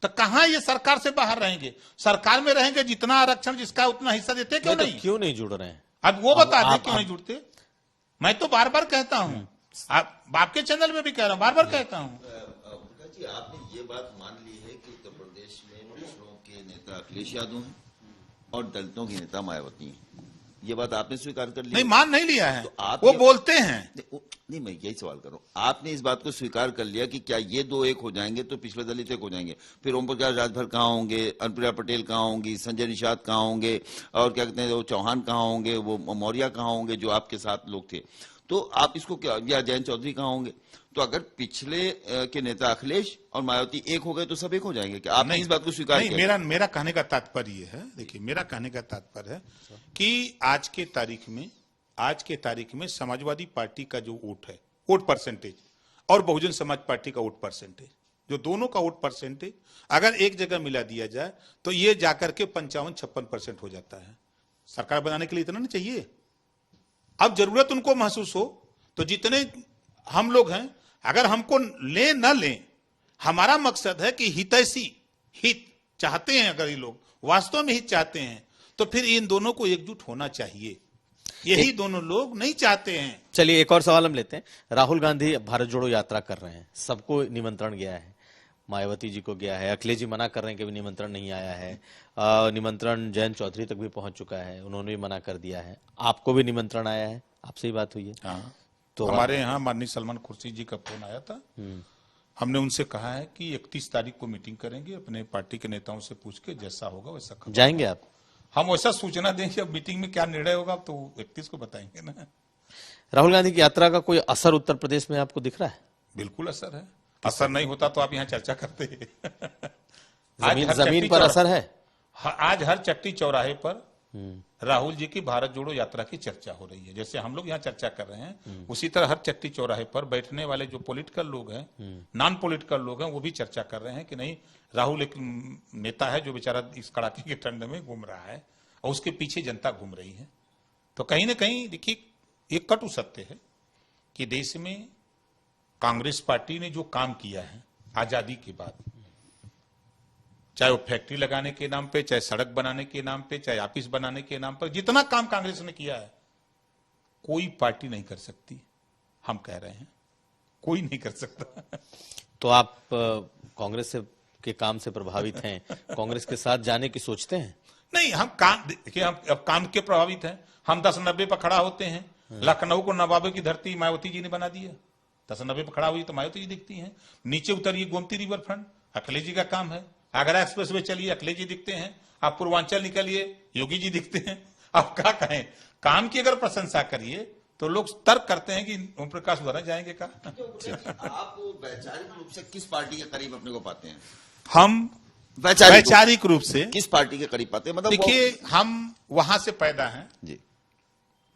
तो कहां ये सरकार से बाहर रहेंगे? सरकार में रहेंगे, जितना आरक्षण जिसका उतना हिस्सा देते क्यों नहीं? क्यों नहीं जुड़ रहे हैं? अब वो बता दें क्यों नहीं जुड़ते। मैं तो बार बार कहता हूं, आपके चैनल में भी कह रहा हूं, बार बार कहता हूं। प्रकाश जी, आपने ये बात मान ली है कि उत्तर प्रदेश में पिछड़ों के नेता अखिलेश यादव हैं और दलितों की नेता मायावती हैं, ये बात आपने स्वीकार कर ली? नहीं, मान नहीं लिया है, तो आप वो बोलते हैं। नहीं, मैं यही सवाल कर रहा हूं, आपने इस बात को स्वीकार कर लिया कि क्या ये दो एक हो जाएंगे तो पिछले दलित एक हो जाएंगे? फिर ओम प्रकाश राजभर कहाँ होंगे, अनुप्रिया पटेल कहाँ होंगी, संजय निषाद कहाँ होंगे, और क्या कहते हैं वो चौहान कहाँ होंगे, वो मौर्य कहाँ होंगे जो आपके साथ लोग थे? तो आप इसको क्या, या जयंत चौधरी कहाँ होंगे? तो अगर पिछले के नेता अखिलेश और मायावती एक हो गए तो सब एक हो जाएंगे क्या? आपने इस बात को स्वीकार किया? मेरा कहने का तात्पर्य ये है, देखिए मेरा कहने का तात्पर्य है कि आज के तारीख में समाजवादी पार्टी का जो वोट है, वोट परसेंटेज, और बहुजन समाज पार्टी का वोट परसेंटेज, जो दोनों का वोट परसेंटेज अगर एक जगह मिला दिया जाए तो ये जाकर के 55-56% हो जाता है। सरकार बनाने के लिए इतना नहीं चाहिए। अब जरूरत उनको महसूस हो तो जितने हम लोग हैं, अगर हमको ले न लें, हमारा मकसद है कि हित चाहते हैं, अगर ये लोग वास्तव में हित चाहते हैं तो फिर इन दोनों को एकजुट होना चाहिए। यही दोनों लोग नहीं चाहते हैं। चलिए एक और सवाल हम लेते हैं। राहुल गांधी भारत जोड़ो यात्रा कर रहे हैं, सबको निमंत्रण गया है, मायावती जी को गया है, अखिलेश जी मना कर रहे हैं कि भी निमंत्रण नहीं आया है, निमंत्रण जयंत चौधरी तक भी पहुंच चुका है, उन्होंने भी मना कर दिया है, आपको भी निमंत्रण आया है, आपसे ही बात हुई है? हाँ, तो हमारे यहाँ माननीय सलमान खुर्शीद जी का फोन आया था। हमने उनसे कहा है कि 31 तारीख को मीटिंग करेंगे, अपने पार्टी के नेताओं से पूछ के जैसा होगा वैसा खबर जाएंगे आप? हम वैसा सूचना देंगे, अब मीटिंग में क्या निर्णय होगा तो 31 को बताएंगे ना। राहुल गांधी की यात्रा का कोई असर उत्तर प्रदेश में आपको दिख रहा है? बिल्कुल असर है। असर नहीं होता तो आप यहाँ चर्चा करते जमीन पर असर है। आज हर चट्टी चौराहे पर राहुल जी की भारत जोड़ो यात्रा की चर्चा हो रही है। जैसे हम लोग यहाँ चर्चा कर रहे हैं, उसी तरह हर चट्टी चौराहे पर बैठने वाले जो पॉलिटिकल लोग हैं, नॉन पॉलिटिकल लोग हैं, वो भी चर्चा कर रहे हैं कि नहीं, राहुल एक नेता है जो बेचारा इस कड़ाके की ठंड में घूम रहा है और उसके पीछे जनता घूम रही है। तो कहीं ना कहीं देखिए, एक कटु सत्य है कि देश में कांग्रेस पार्टी ने जो काम किया है आजादी के बाद, चाहे वो फैक्ट्री लगाने के नाम पे, चाहे सड़क बनाने के नाम पे, चाहे ऑफिस बनाने के नाम पर, जितना काम कांग्रेस ने किया है कोई पार्टी नहीं कर सकती। हम कह रहे हैं कोई नहीं कर सकता। तो आप कांग्रेस के काम से प्रभावित हैं, कांग्रेस के साथ जाने की सोचते हैं? नहीं, हम काम, देखिए हम अब काम के प्रभावित हैं। हम 10-90 पर खड़ा होते हैं। लखनऊ को नवाबों की धरती मायावती जी ने बना दिया। 10-90 पर खड़ा हुई तो मायावती जी दिखती हैं। नीचे उतरिए गोमती रिवर फ्रंट, अखिलेश जी का काम है। आगरा एक्सप्रेस वे चलिए, अखिलेश जी दिखते हैं। आप पूर्वांचल निकलिए, योगी जी दिखते हैं। आप क्या कहें, काम की अगर प्रशंसा करिए तो लोग तर्क करते हैं कि ओम प्रकाश उधर जाएंगे का। आप वैचारिक रूप से किस पार्टी के करीब अपने को पाते हैं? हम वैचारिक रूप से किस पार्टी के करीब पाते हैं? मतलब देखिए, हम वहां से पैदा हैं जी,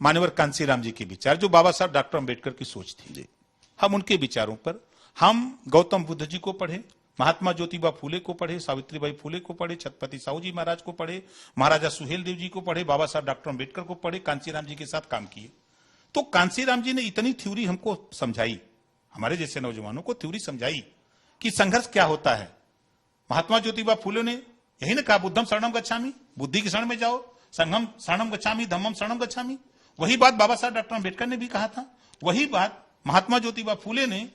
मान्यवर कांसीराम जी के विचार, जो बाबा साहब डॉक्टर अंबेडकर की सोच थी जी, हम उनके विचारों पर, हम गौतम बुद्ध जी को पढ़े, महात्मा ज्योतिबा फूले को पढ़े, सावित्रीबाई फूले को पढ़े, छत्रपति साहू जी महाराज को पढ़े, महाराजा सुहेल देव जी को पढ़े, बाबा साहब डॉक्टर अंबेडकर को पढ़े, कांसीराम जी के साथ काम किए। तो कांसीराम जी ने इतनी थ्योरी हमको समझाई, हमारे जैसे नौजवानों को थ्योरी समझाई कि संघर्ष क्या होता है। महात्मा ज्योतिबा फूले ने यही ना कहा, बुद्धम शरणम गच्छामि, बुद्धि की शरण में जाओ, संघम शरणम गच्छामि, धम्मम शरणम गच्छामि। वही बात बाबा साहब डॉक्टर अंबेडकर ने भी कहा था। वही बात महात्मा ज्योतिबा फूले ने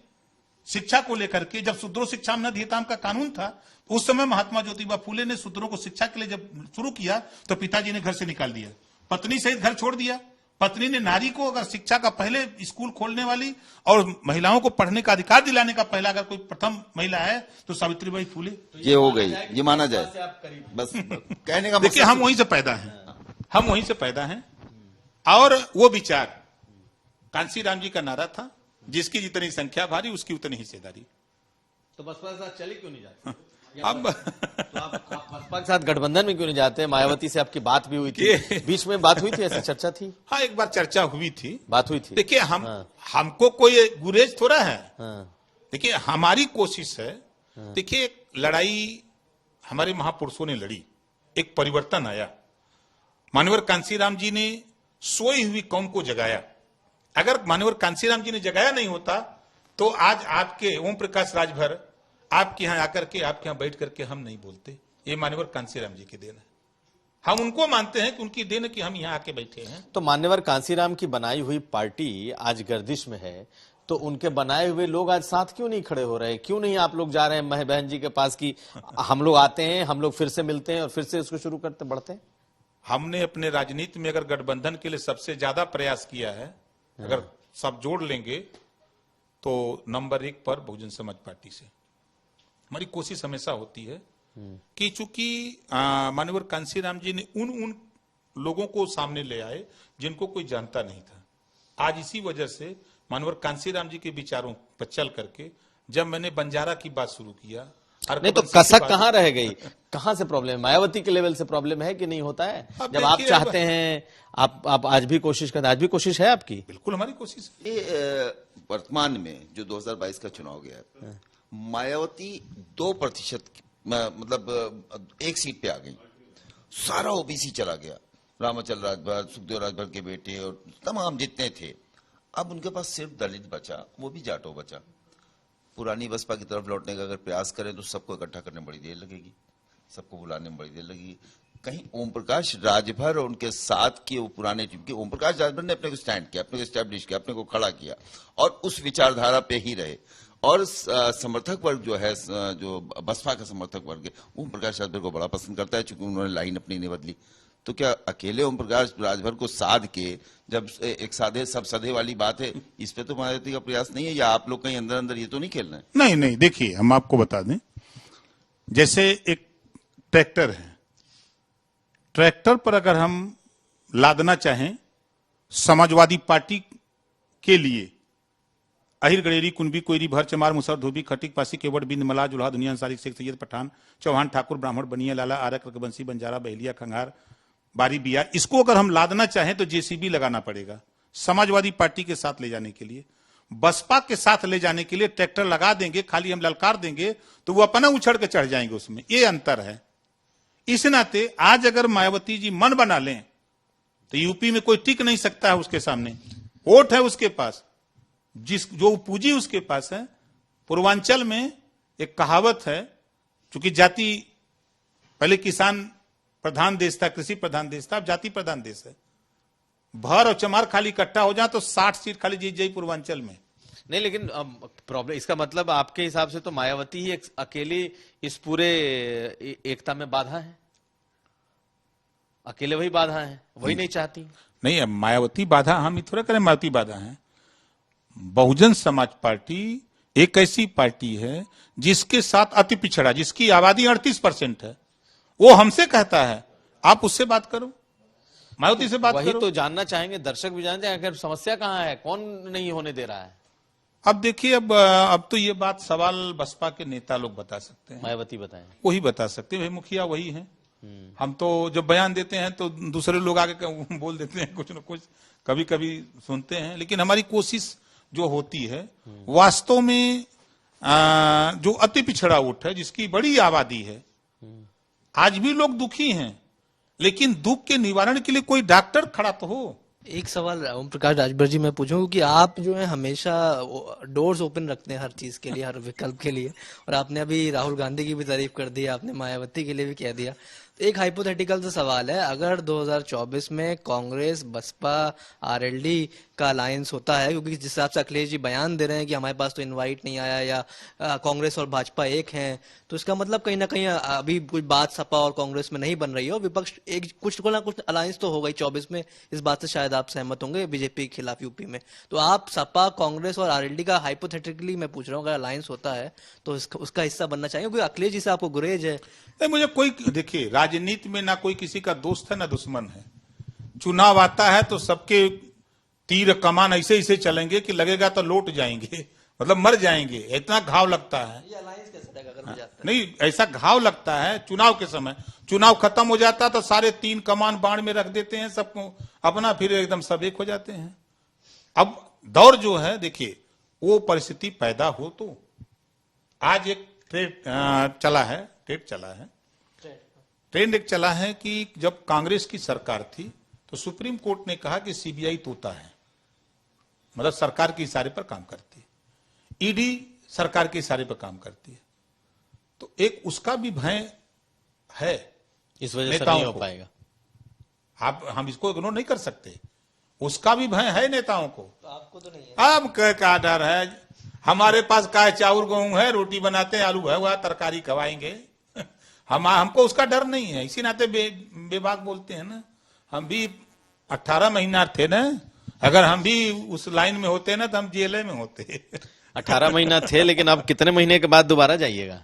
शिक्षा को लेकर के, जब शूद्रो शिक्षा न अधियताम का कानून था, उस समय महात्मा ज्योतिबा फूले ने शूद्रों को शिक्षा के लिए जब शुरू किया तो पिताजी ने घर से निकाल दिया, पत्नी सहित घर छोड़ दिया। पत्नी ने नारी को अगर शिक्षा का पहले स्कूल खोलने वाली और महिलाओं को पढ़ने का अधिकार दिलाने का पहला अगर कोई प्रथम महिला है तो सावित्रीबाई फूले। ये हो गई, ये माना जाए। बस कहने का देखिए, हम वहीं से पैदा हैं, हम वहीं से पैदा हैं। और वो विचार कांसीराम जी का नारा था, जिसकी जितनी संख्या भारी उसकी उतनी हिस्सेदारी। तो बसपा के साथ चले क्यों नहीं जाते? अब तो आप बसपा के साथ गठबंधन में क्यों नहीं जाते? मायावती से आपकी बात भी हुई थी, बीच में बात हुई थी, ऐसी चर्चा थी? हाँ, एक बार चर्चा हुई थी, बात हुई थी। देखिए हमको कोई गुरेज थोड़ा है। देखिए, हमारी कोशिश है। देखिए, एक लड़ाई हमारे महापुरुषों ने लड़ी, एक परिवर्तन आया। मान्यवर कांसीराम जी ने सोई हुई कौम को जगाया। अगर मान्यवर कांसीराम जी ने जगाया नहीं होता तो आज आपके ओम प्रकाश राजभर आपके यहां आकर के आपके यहां बैठ करके हम नहीं बोलते। ये मान्यवर कांसीराम जी की देन है। हम उनको मानते हैं कि उनकी देन है कि हम यहां आके बैठे हैं। तो मान्यवर कांसीराम की बनाई हुई पार्टी आज गर्दिश में है, तो उनके बनाए हुए लोग आज साथ क्यों नहीं खड़े हो रहे? क्यों नहीं आप लोग जा रहे हैं मह बहन जी के पास कि हम लोग आते हैं, हम लोग फिर से मिलते हैं और फिर से इसको शुरू करते बढ़ते हैं? हमने अपने राजनीति में अगर गठबंधन के लिए सबसे ज्यादा प्रयास किया है, अगर सब जोड़ लेंगे तो नंबर 1 पर बहुजन समाज पार्टी से हमारी कोशिश हमेशा होती है कि चूंकि माननीय कांसीराम जी ने उन लोगों को सामने ले आए जिनको कोई जानता नहीं था। आज इसी वजह से माननीय कांसीराम जी के विचारों पर चल करके जब मैंने बंजारा की बात शुरू किया, नहीं तो कसक कहां रह गई? कहां से प्रॉब्लम? मायावती के लेवल से प्रॉब्लम है कि नहीं होता है? जब आप चाहते हैं, आप आज भी कोशिश करते हैं, आज भी कोशिश है आपकी? बिल्कुल हमारी कोशिश है। ये वर्तमान में जो 2022 का चुनाव गया है, मायावती 2% मतलब 1 सीट पे आ गई। सारा ओबीसी चला गया, रामाचल राजभर, सुखदेव राजभर के बेटे और तमाम जितने थे। अब उनके पास सिर्फ दलित बचा, वो भी जाटो बचा। पुरानी बसपा की तरफ लौटने का अगर प्रयास करें तो सबको इकट्ठा करने में बड़ी देर लगेगी, सबको बुलाने में बड़ी देर लगेगी। कहीं ओम प्रकाश राजभर और उनके साथ के वो पुराने टीम के ओम प्रकाश राजभर ने अपने को स्टैंड किया, अपने को स्टैब्लिश किया, अपने को खड़ा किया और उस विचारधारा पे ही रहे। और समर्थक वर्ग जो है, जो बसपा का समर्थक वर्ग है, ओम प्रकाश राजभर को बड़ा पसंद करता है, चूंकि उन्होंने लाइन अपनी नहीं बदली। तो क्या अकेले ओम प्रकाश राजभर को साध के, जब एक साधे सब सधे वाली बात है, इस पे तो मायावती का प्रयास नहीं है? या आप लोग कहीं अंदर अंदर ये तो नहीं खेल रहे हैं? नहीं नहीं, देखिए हम आपको बता दें, जैसे एक ट्रैक्टर है, ट्रैक्टर पर अगर हम लादना चाहें समाजवादी पार्टी के लिए अहिर गड़ेरी कुंबी कोयरी भर चमार मुसर धोबी खटिक पासी केवट बिंद मला जुल्हा दुनिया अंसारी शेख सैयद पठान चौहान ठाकुर ब्राह्मण बनिया लाला आरक रकबंसी बंजारा बहलिया खंगार बारी बिया, इसको अगर हम लादना चाहें तो जेसीबी लगाना पड़ेगा। समाजवादी पार्टी के साथ ले जाने के लिए, बसपा के साथ ले जाने के लिए ट्रैक्टर लगा देंगे, खाली हम ललकार देंगे तो वो अपना उछड़ के चढ़ जाएंगे। उसमें ये अंतर है। इस नाते आज अगर मायावती जी मन बना लें तो यूपी में कोई टिक नहीं सकता है उसके सामने। वोट है उसके पास, जो पूंजी उसके पास है। पूर्वांचल में एक कहावत है, चूंकि जाति पहले किसान प्रधान देश था, कृषि प्रधान देश था, अब जाति प्रधान देश है। भर और चमार खाली इकट्ठा हो जाए तो 60 सीट खाली जीत जाए पूर्वांचल में। नहीं, लेकिन प्रॉब्लम, इसका मतलब आपके हिसाब से तो मायावती ही अकेले इस पूरे एकता में बाधा है, अकेले वही बाधा है, वही नहीं चाहती। नहीं, अब मायावती बाधा हम थोड़ा करें, मायावती बाधा है। बहुजन समाज पार्टी एक ऐसी पार्टी है जिसके साथ अति पिछड़ा, जिसकी आबादी 38% है, वो हमसे कहता है आप उससे बात करो, मायावती से बात वही करो। तो जानना चाहेंगे, दर्शक भी जानते हैं आखिर समस्या कहां है, कौन नहीं होने दे रहा है? अब देखिए, अब तो ये बात सवाल बसपा के नेता लोग बता सकते हैं, मायावती बताएं। वही बता सकते हैं, भाई मुखिया वही है। हम तो जब बयान देते हैं तो दूसरे लोग आगे बोल देते हैं कुछ न कुछ, कभी कभी सुनते हैं। लेकिन हमारी कोशिश जो होती है वास्तव में जो अति पिछड़ा वोट है, जिसकी बड़ी आबादी है, आज भी लोग दुखी हैं, लेकिन दुख के निवारण के लिए कोई डॉक्टर खड़ा तो हो। एक सवाल ओम प्रकाश राजभर जी मैं पूछूं कि आप जो है हमेशा डोर्स ओपन रखते हैं हर चीज के लिए, हर विकल्प के लिए, और आपने अभी राहुल गांधी की भी तारीफ कर दी, आपने मायावती के लिए भी कह दिया। एक हाइपोथेटिकल सा सवाल है, अगर 2024 में कांग्रेस बसपा आरएलडी का अलायंस होता है, क्योंकि जिस हिसाब से अखिलेश जी बयान दे रहे हैं कि हमारे पास तो इनवाइट नहीं आया, या कांग्रेस और भाजपा एक हैं, तो इसका मतलब कहीं ना कहीं अभी कुछ बात सपा और कांग्रेस में नहीं बन रही है और विपक्ष एक कुछ ना कुछ अलायंस तो होगा 24 में। इस बात से शायद आप सहमत होंगे बीजेपी के खिलाफ यूपी में। तो आप सपा कांग्रेस और आरएलडी का हाइपोथेटिकली मैं पूछ रहा हूँ, अगर अलायंस होता है तो उसका हिस्सा बनना चाहिए, क्योंकि अखिलेश जी से आपको गुरेज है। मुझे कोई, देखिए राजनीति में ना कोई किसी का दोस्त है ना दुश्मन है। चुनाव आता है तो सबके तीर कमान ऐसे ऐसे चलेंगे कि लगेगा तो लौट जाएंगे, मतलब मर जाएंगे, इतना घाव लगता है। ये अलायंस कैसे रहेगा अगर हो जाता है? नहीं, ऐसा घाव लगता है चुनाव के समय। चुनाव खत्म हो जाता तो सारे 3 कमान बाण में रख देते हैं सबको अपना, फिर एकदम सब एक हो जाते हैं। अब दौर जो है, देखिए वो परिस्थिति पैदा हो तो आज एक ट्रेड चला है, ट्रेंड एक चला है कि जब कांग्रेस की सरकार थी तो सुप्रीम कोर्ट ने कहा कि सीबीआई तोता है, मतलब सरकार के इशारे पर काम करती है, ईडी सरकार के इशारे पर काम करती है, तो एक उसका भी भय है, इस वजह से नेताओं नहीं हो को। पाएगा। हम इसको इग्नोर नहीं कर सकते, उसका भी भय है नेताओं को। तो आपको तो नहीं है। अब क्या डर है, हमारे पास काय चाउर गेहूं है, रोटी बनाते हैं, आलू भया हुआ तरकारी खवाएंगे, हमको उसका डर नहीं है। इसी नाते बेबाक बोलते हैं ना, हम भी 18 महीना थे ना, अगर हम भी उस लाइन में होते ना तो हम जेल में होते। 18 महीना थे, लेकिन अब कितने महीने के बाद दोबारा जाइएगा?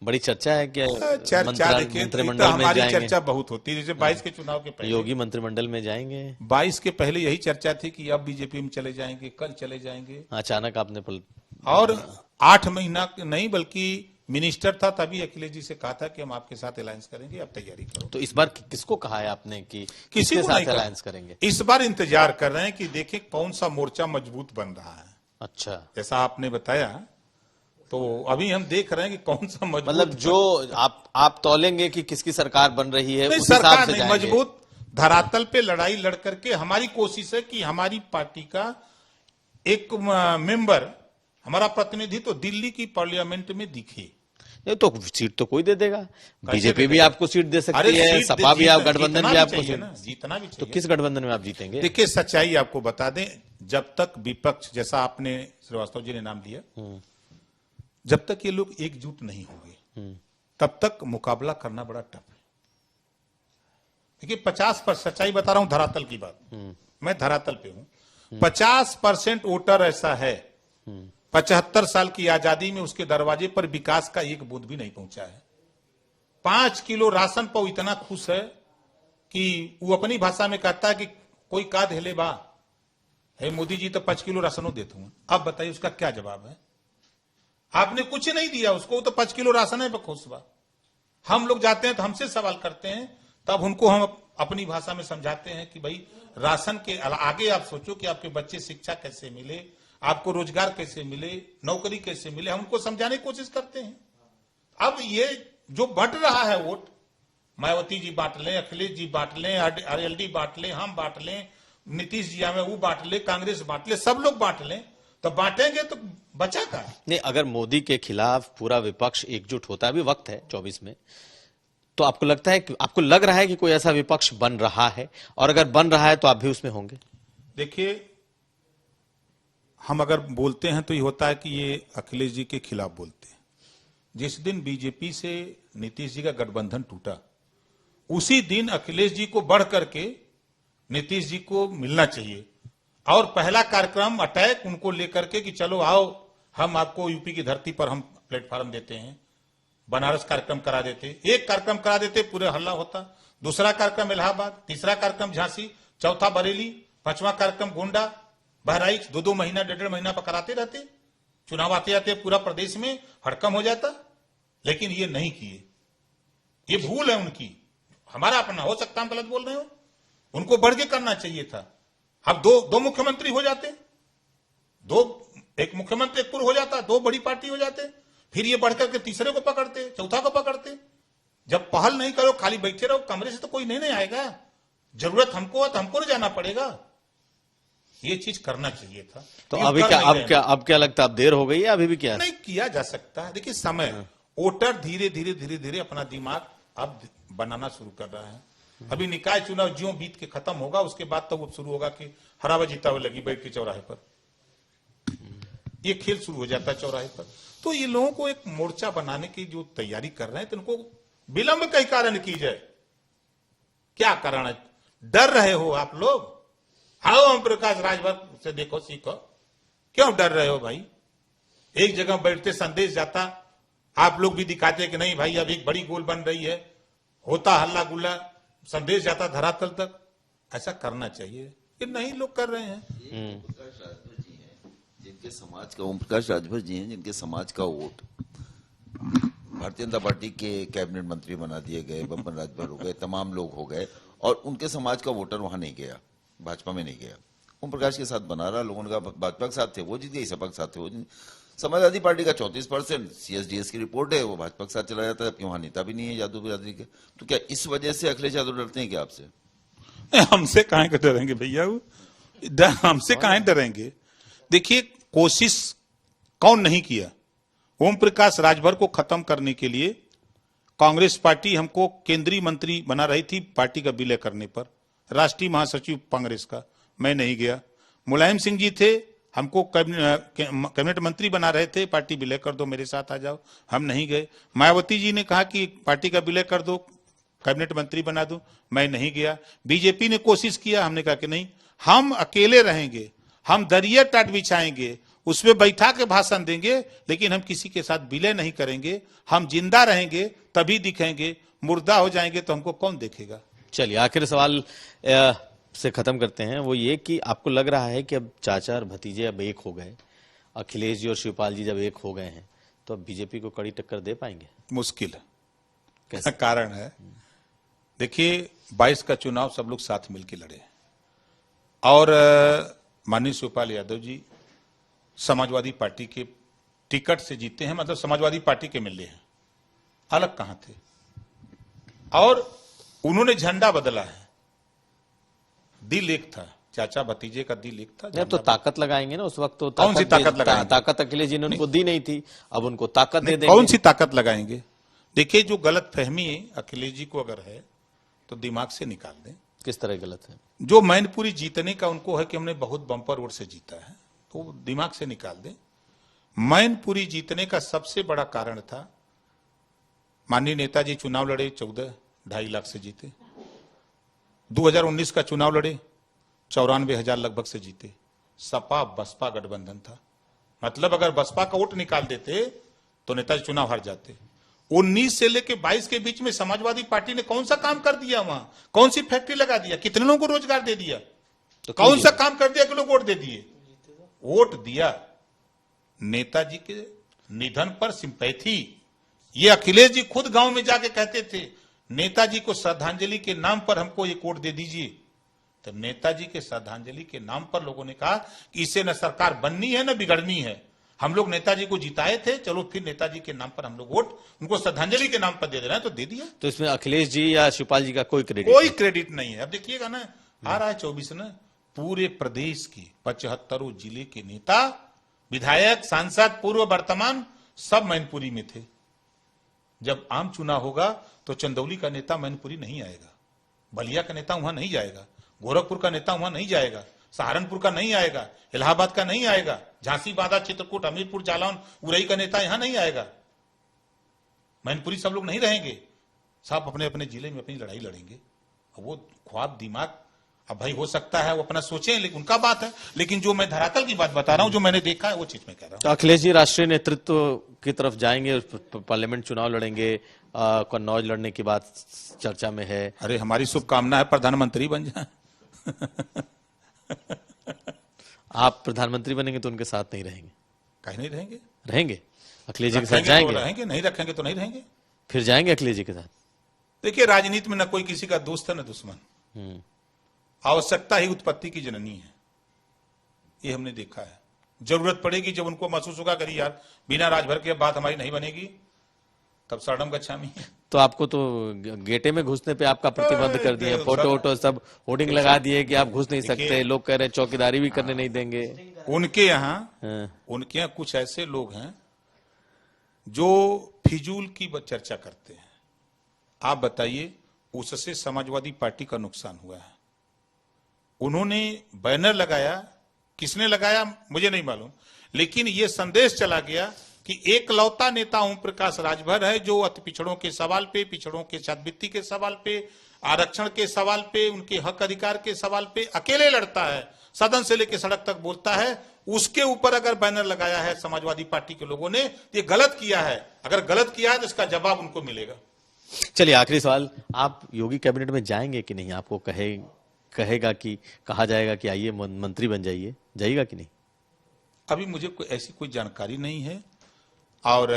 बड़ी चर्चा है कि चर्चा देखिए, मंत्रिमंडल में हमारी जाएंगे। चर्चा बहुत होती है, जैसे 22 के चुनाव के पहले, योगी मंत्रिमंडल में जाएंगे। 22 के पहले यही चर्चा थी कि अब बीजेपी में चले जाएंगे, कल चले जाएंगे, अचानक आपने और 8 महीना नहीं बल्कि मिनिस्टर था तभी अखिलेश जी से कहा था कि हम आपके साथ अलायंस करेंगे, आप तैयारी करो। तो इस बार किसको कहा है आपने कि किसी किसके को नहीं साथ कहा। अलायंस करेंगे? इस बार इंतजार कर रहे हैं कि देखें कौन सा मोर्चा मजबूत बन रहा है। अच्छा, जैसा आपने बताया, तो अभी हम देख रहे हैं कि कौन सा मजबूत, मतलब जो आप तौलेंगे कि किसकी सरकार बन रही है, नहीं उस हिसाब सरकार से नहीं, जाएंगे। मजबूत धरातल पे लड़ाई लड़ करके हमारी कोशिश है कि हमारी पार्टी का एक मेंबर, हमारा प्रतिनिधि तो दिल्ली की पार्लियामेंट में दिखे। नहीं तो सीट तो कोई दे देगा, बीजेपी दे भी देगा? आपको सीट दे अरे सकती है, सीट सपा भी, आप गठबंधन जीतना भी आपको चाहिए सीट, ना, जीतना भी तो चाहिए। किस गठबंधन में आप जीतेंगे? देखिए सच्चाई आपको बता दें, जब तक विपक्ष, जैसा आपने श्रीवास्तव जी ने नाम लिया, जब तक ये लोग एकजुट नहीं होंगे तब तक मुकाबला करना बड़ा टफ है। देखिए 50%, सच्चाई बता रहा हूं, धरातल की बात, मैं धरातल पे हूं, 50% वोटर ऐसा है 75 साल की आजादी में उसके दरवाजे पर विकास का एक बूंद भी नहीं पहुंचा है। 5 किलो राशन पर वो इतना खुश है कि वो अपनी भाषा में कहता है कि कोई का धेले बा, हे मोदी जी तो 5 किलो राशनों देता हूं। अब बताइए उसका क्या जवाब है? आपने कुछ नहीं दिया उसको, तो 5 किलो राशन है पर खुश बा। हम लोग जाते हैं तो हमसे सवाल करते हैं, तब उनको हम अपनी भाषा में समझाते हैं कि भाई राशन के आगे आप सोचो कि आपके बच्चे शिक्षा कैसे मिले, आपको रोजगार कैसे मिले, नौकरी कैसे मिले, हम उनको समझाने की कोशिश करते हैं। अब ये जो बढ़ रहा है वोट, मायावती जी बांट लें, अखिलेश जी बांट लें, आरएलडी बांट लें, हम बांट लें, नीतीश जी हमें वो बांट ले, कांग्रेस बांट ले, सब लोग बांट लें, तो बांटेंगे तो बचा का नहीं, अगर मोदी के खिलाफ पूरा विपक्ष एकजुट होता है, अभी वक्त है 24 में, तो आपको लगता है कि, आपको लग रहा है कि कोई ऐसा विपक्ष बन रहा है, और अगर बन रहा है तो आप भी उसमें होंगे? देखिए हम अगर बोलते हैं तो ये होता है कि ये अखिलेश जी के खिलाफ बोलते हैं। जिस दिन बीजेपी से नीतीश जी का गठबंधन टूटा, उसी दिन अखिलेश जी को बढ़ करके नीतीश जी को मिलना चाहिए, और पहला कार्यक्रम अटैक उनको लेकर के कि चलो आओ हम आपको यूपी की धरती पर हम प्लेटफॉर्म देते हैं, बनारस कार्यक्रम करा देते, एक कार्यक्रम करा देते पूरे हल्ला होता, दूसरा कार्यक्रम इलाहाबाद, तीसरा कार्यक्रम झांसी, चौथा बरेली, पांचवा कार्यक्रम गोंडा, बहराइच, 2-2 महीना 1.5 महीना पर कराते रहते, चुनाव आते आते पूरा प्रदेश में हड़कम हो जाता, लेकिन ये नहीं किए। ये भूल है उनकी, हमारा अपना हो सकता हम गलत बोल रहे हो, उनको बढ़ के करना चाहिए था। अब दो मुख्यमंत्री हो जाते, एक मुख्यमंत्री एक पूर्व हो जाता, 2 बड़ी पार्टी हो जाते, फिर ये बढ़कर के तीसरे को पकड़ते, चौथा को पकड़ते। जब पहल नहीं करो, खाली बैठे रहो, कमरे से तो कोई नहीं आएगा, जरूरत हमको है तो हमको नहीं जाना पड़ेगा। ये चीज करना चाहिए था। तो अभी क्या, अब क्या लगता है, अब देर हो गई है, अभी भी क्या नहीं किया जा सकता है? देखिए समय, वोटर धीरे धीरे अपना दिमाग अब बनाना शुरू कर रहा है। अभी निकाय चुनाव ज्यों बीत के खत्म होगा, उसके बाद तो वो शुरू होगा कि हरावा जीतावे लगी बैठ के चौराहे पर, ये खेल शुरू हो जाता है चौराहे पर। तो ये लोगों को एक मोर्चा बनाने की जो तैयारी कर रहे हैं, तो उनको विलंब कई कारण की जाए। क्या कारण है? डर रहे हो आप लोग? आओ ओम प्रकाश राजभर से देखो, सीखो। क्यों डर रहे हो भाई? एक जगह बैठते संदेश जाता, आप लोग भी दिखाते कि नहीं भाई अब एक बड़ी गोल बन रही है, होता हल्ला गुल्ला, संदेश जाता धरातल तक। ऐसा करना चाहिए, ये नहीं लोग कर रहे हैं। जिनके समाज का, ओम प्रकाश राजभर जी हैं, जिनके समाज का वोट भारतीय जनता पार्टी के कैबिनेट मंत्री बना दिए गए, बब्बन राजभर हो गए, तमाम लोग हो गए, और उनके समाज का वोटर वहां नहीं गया, भाजपा में नहीं गया। ओम प्रकाश के साथ बना रहा, लोगों ने कहा भाजपा के साथ थे वो जीत गए, सपा के साथ थे वो जीत। समाजवादी पार्टी का 34%, CSDS की रिपोर्ट है, वो भाजपा के साथ चला जाता है, जबकि वहां नेता भी नहीं है यादव बिरादरी के। तो क्या इस वजह से अखिलेश यादव डरते हैं क्या आपसे? हमसे काहे के डरेंगे भैया, हमसे काहे डरेंगे। देखिए, कोशिश कौन नहीं किया। ओम प्रकाश राजभर को खत्म करने के लिए कांग्रेस पार्टी हमको केंद्रीय मंत्री बना रही थी पार्टी का विलय करने पर, राष्ट्रीय महासचिव कांग्रेस का, मैं नहीं गया। मुलायम सिंह जी थे, हमको कैबिनेट मंत्री बना रहे थे, पार्टी विलय कर दो, मेरे साथ आ जाओ, हम नहीं गए। मायावती जी ने कहा कि पार्टी का विलय कर दो, कैबिनेट मंत्री बना दो, मैं नहीं गया। बीजेपी ने कोशिश किया, हमने कहा कि नहीं, हम अकेले रहेंगे, हम दरिया टाट बिछाएंगे, उसमें बैठा के भाषण देंगे, लेकिन हम किसी के साथ विलय नहीं करेंगे। हम जिंदा रहेंगे तभी दिखेंगे, मुर्दा हो जाएंगे तो हमको कौन देखेगा। चलिए, आखिर सवाल से खत्म करते हैं, वो ये कि आपको लग रहा है कि अब चाचा और भतीजे अब एक हो गए, अखिलेश जी और शिवपाल जी जब एक हो गए हैं, तो अब बीजेपी को कड़ी टक्कर दे पाएंगे? मुश्किल है। कैसे? कारण है, देखिए 22 का चुनाव सब लोग साथ मिलकर लड़े और माननीय शिवपाल यादव जी समाजवादी पार्टी के टिकट से जीते हैं, मतलब समाजवादी पार्टी के मिले हैं, अलग कहां थे। और उन्होंने झंडा बदला है, दिल एक था, चाचा भतीजे का दिल एक था। तो ताकत लगाएंगे ना, उस वक्त तो कौन सी ताकत लगाएंगे? ताकत अखिलेश जी ने उनको दी नहीं थी, अब उनको ताकत दे देंगे। कौन सी ताकत लगाएंगे? देखिए, जो गलत फहमी अखिलेश जी को अगर है तो दिमाग से निकाल दें। किस तरह गलत है? जो मैनपुरी जीतने का उनको है कि हमने बहुत बम्पर वोट से जीता है, तो दिमाग से निकाल दें। मैनपुरी जीतने का सबसे बड़ा कारण था, माननीय नेताजी चुनाव लड़े, 14.5 लाख से जीते। 2019 का चुनाव लड़े, 94,000 लगभग से जीते। सपा बसपा गठबंधन था, मतलब अगर बसपा का वोट निकाल देते तो नेताजी चुनाव हार जाते। 19 से लेके 22 के बीच में समाजवादी पार्टी ने कौन सा काम कर दिया? वहां कौन सी फैक्ट्री लगा दिया? कितने लोगों को रोजगार दे दिया? तो कौन सा काम कर दिया कि लोग वोट दे दिए? वोट दिया नेताजी के निधन पर सिंपैथी। ये अखिलेश जी खुद गांव में जाके कहते थे, नेताजी को श्रद्धांजलि के नाम पर हमको एक वोट दे दीजिए। तो नेताजी के श्रद्धांजलि के नाम पर लोगों ने कहा कि इससे न सरकार बननी है न बिगड़नी है। हम लोग नेताजी को जिताए थे, चलो फिर नेताजी के नाम पर हम लोग वोट उनको श्रद्धांजलि के नाम पर दे रहे हैं, तो दे दिया। तो इसमें अखिलेश जी या शिवपाल जी का कोई क्रेडिट नहीं है। अब देखिएगा ना, आ रहा है 24 ना, पूरे प्रदेश के 75 जिले के नेता, विधायक, सांसद, पूर्व वर्तमान, सब मैनपुरी में थे। जब आम चुनाव होगा तो चंदौली का नेता मैनपुरी नहीं आएगा, बलिया का नेता वहां नहीं जाएगा, गोरखपुर का नेता वहां नहीं जाएगा, सहारनपुर का नहीं आएगा, इलाहाबाद का नहीं आएगा, झांसी, बांदा, चित्रकूट, हमीरपुर, जालौन, उरई का नेता यहां नहीं आएगा। मैनपुरी सब लोग नहीं रहेंगे, सब अपने अपने जिले में अपनी लड़ाई लड़ेंगे। अब वो ख्वाब दिमाग, अब भाई हो सकता है वो अपना सोचें, लेकिन उनका बात है, लेकिन जो मैं धरातल की बात बता रहा हूं, जो मैंने देखा है वो चीज मैं कह रहा हूं। तो अखिलेश जी राष्ट्रीय नेतृत्व की तरफ जाएंगे, पार्लियामेंट चुनाव लड़ेंगे, कन्नौज लड़ने की बात चर्चा में है। अरे हमारी शुभकामना है प्रधानमंत्री बन जाए। आप प्रधानमंत्री बनेंगे तो उनके साथ नहीं रहेंगे? कहीं नहीं रहेंगे। रहेंगे, अखिलेश जी के साथ जाएंगे? तो रहेंगे, नहीं रखेंगे तो नहीं रहेंगे। फिर जाएंगे अखिलेश जी के साथ? देखिए, राजनीति में न कोई किसी का दोस्त है न दुश्मन, आवश्यकता ही उत्पत्ति की जननी है, ये हमने देखा है। जरूरत पड़ेगी, जब उनको महसूस होगा करी यार बिना राजभर के बात हमारी नहीं बनेगी, तब शरणम गच्छामि। तो आपको तो गेटे में घुसने पे आपका प्रतिबंध कर दिए, फोटो वोटो सब होर्डिंग लगा दिए कि आप घुस नहीं सकते, लोग कह रहे हैं चौकीदारी भी करने नहीं देंगे। उनके यहाँ कुछ ऐसे लोग हैं जो फिजूल की चर्चा करते हैं। आप बताइए, उससे समाजवादी पार्टी का नुकसान हुआ है। उन्होंने बैनर लगाया, किसने लगाया मुझे नहीं मालूम, लेकिन यह संदेश चला गया कि एकलौता नेता ओम प्रकाश राजभर है जो अति पिछड़ों के सवाल पे, पिछड़ों के छात्रवृत्ति के सवाल पे, आरक्षण के सवाल पे, उनके हक अधिकार के सवाल पे अकेले लड़ता है, सदन से लेकर सड़क तक बोलता है। उसके ऊपर अगर बैनर लगाया है समाजवादी पार्टी के लोगों ने, ये गलत किया है। अगर गलत किया है तो इसका जवाब उनको मिलेगा। चलिए, आखिरी सवाल, आप योगी कैबिनेट में जाएंगे कि नहीं? आपको कहेगा कि कहा जाएगा कि आइए मंत्री बन जाइए, जाइएगा कि नहीं? अभी मुझे ऐसी कोई जानकारी नहीं है, और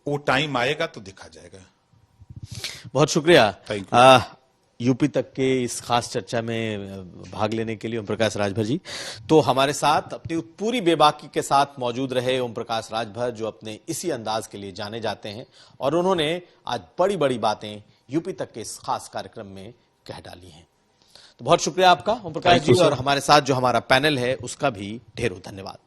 वो टाइम आएगा तो देखा जाएगा। बहुत शुक्रिया। Thank you. यूपी तक के इस खास चर्चा में भाग लेने के लिए ओम प्रकाश राजभर जी। तो हमारे साथ अपनी पूरी बेबाकी के साथ मौजूद रहे ओम प्रकाश राजभर, जो अपने इसी अंदाज के लिए जाने जाते हैं, और उन्होंने आज बड़ी बड़ी बातें यूपी तक के इस खास कार्यक्रम में कह डाली हैं। तो बहुत शुक्रिया आपका ओम प्रकाश जी, और हमारे साथ जो हमारा पैनल है उसका भी ढेरों धन्यवाद।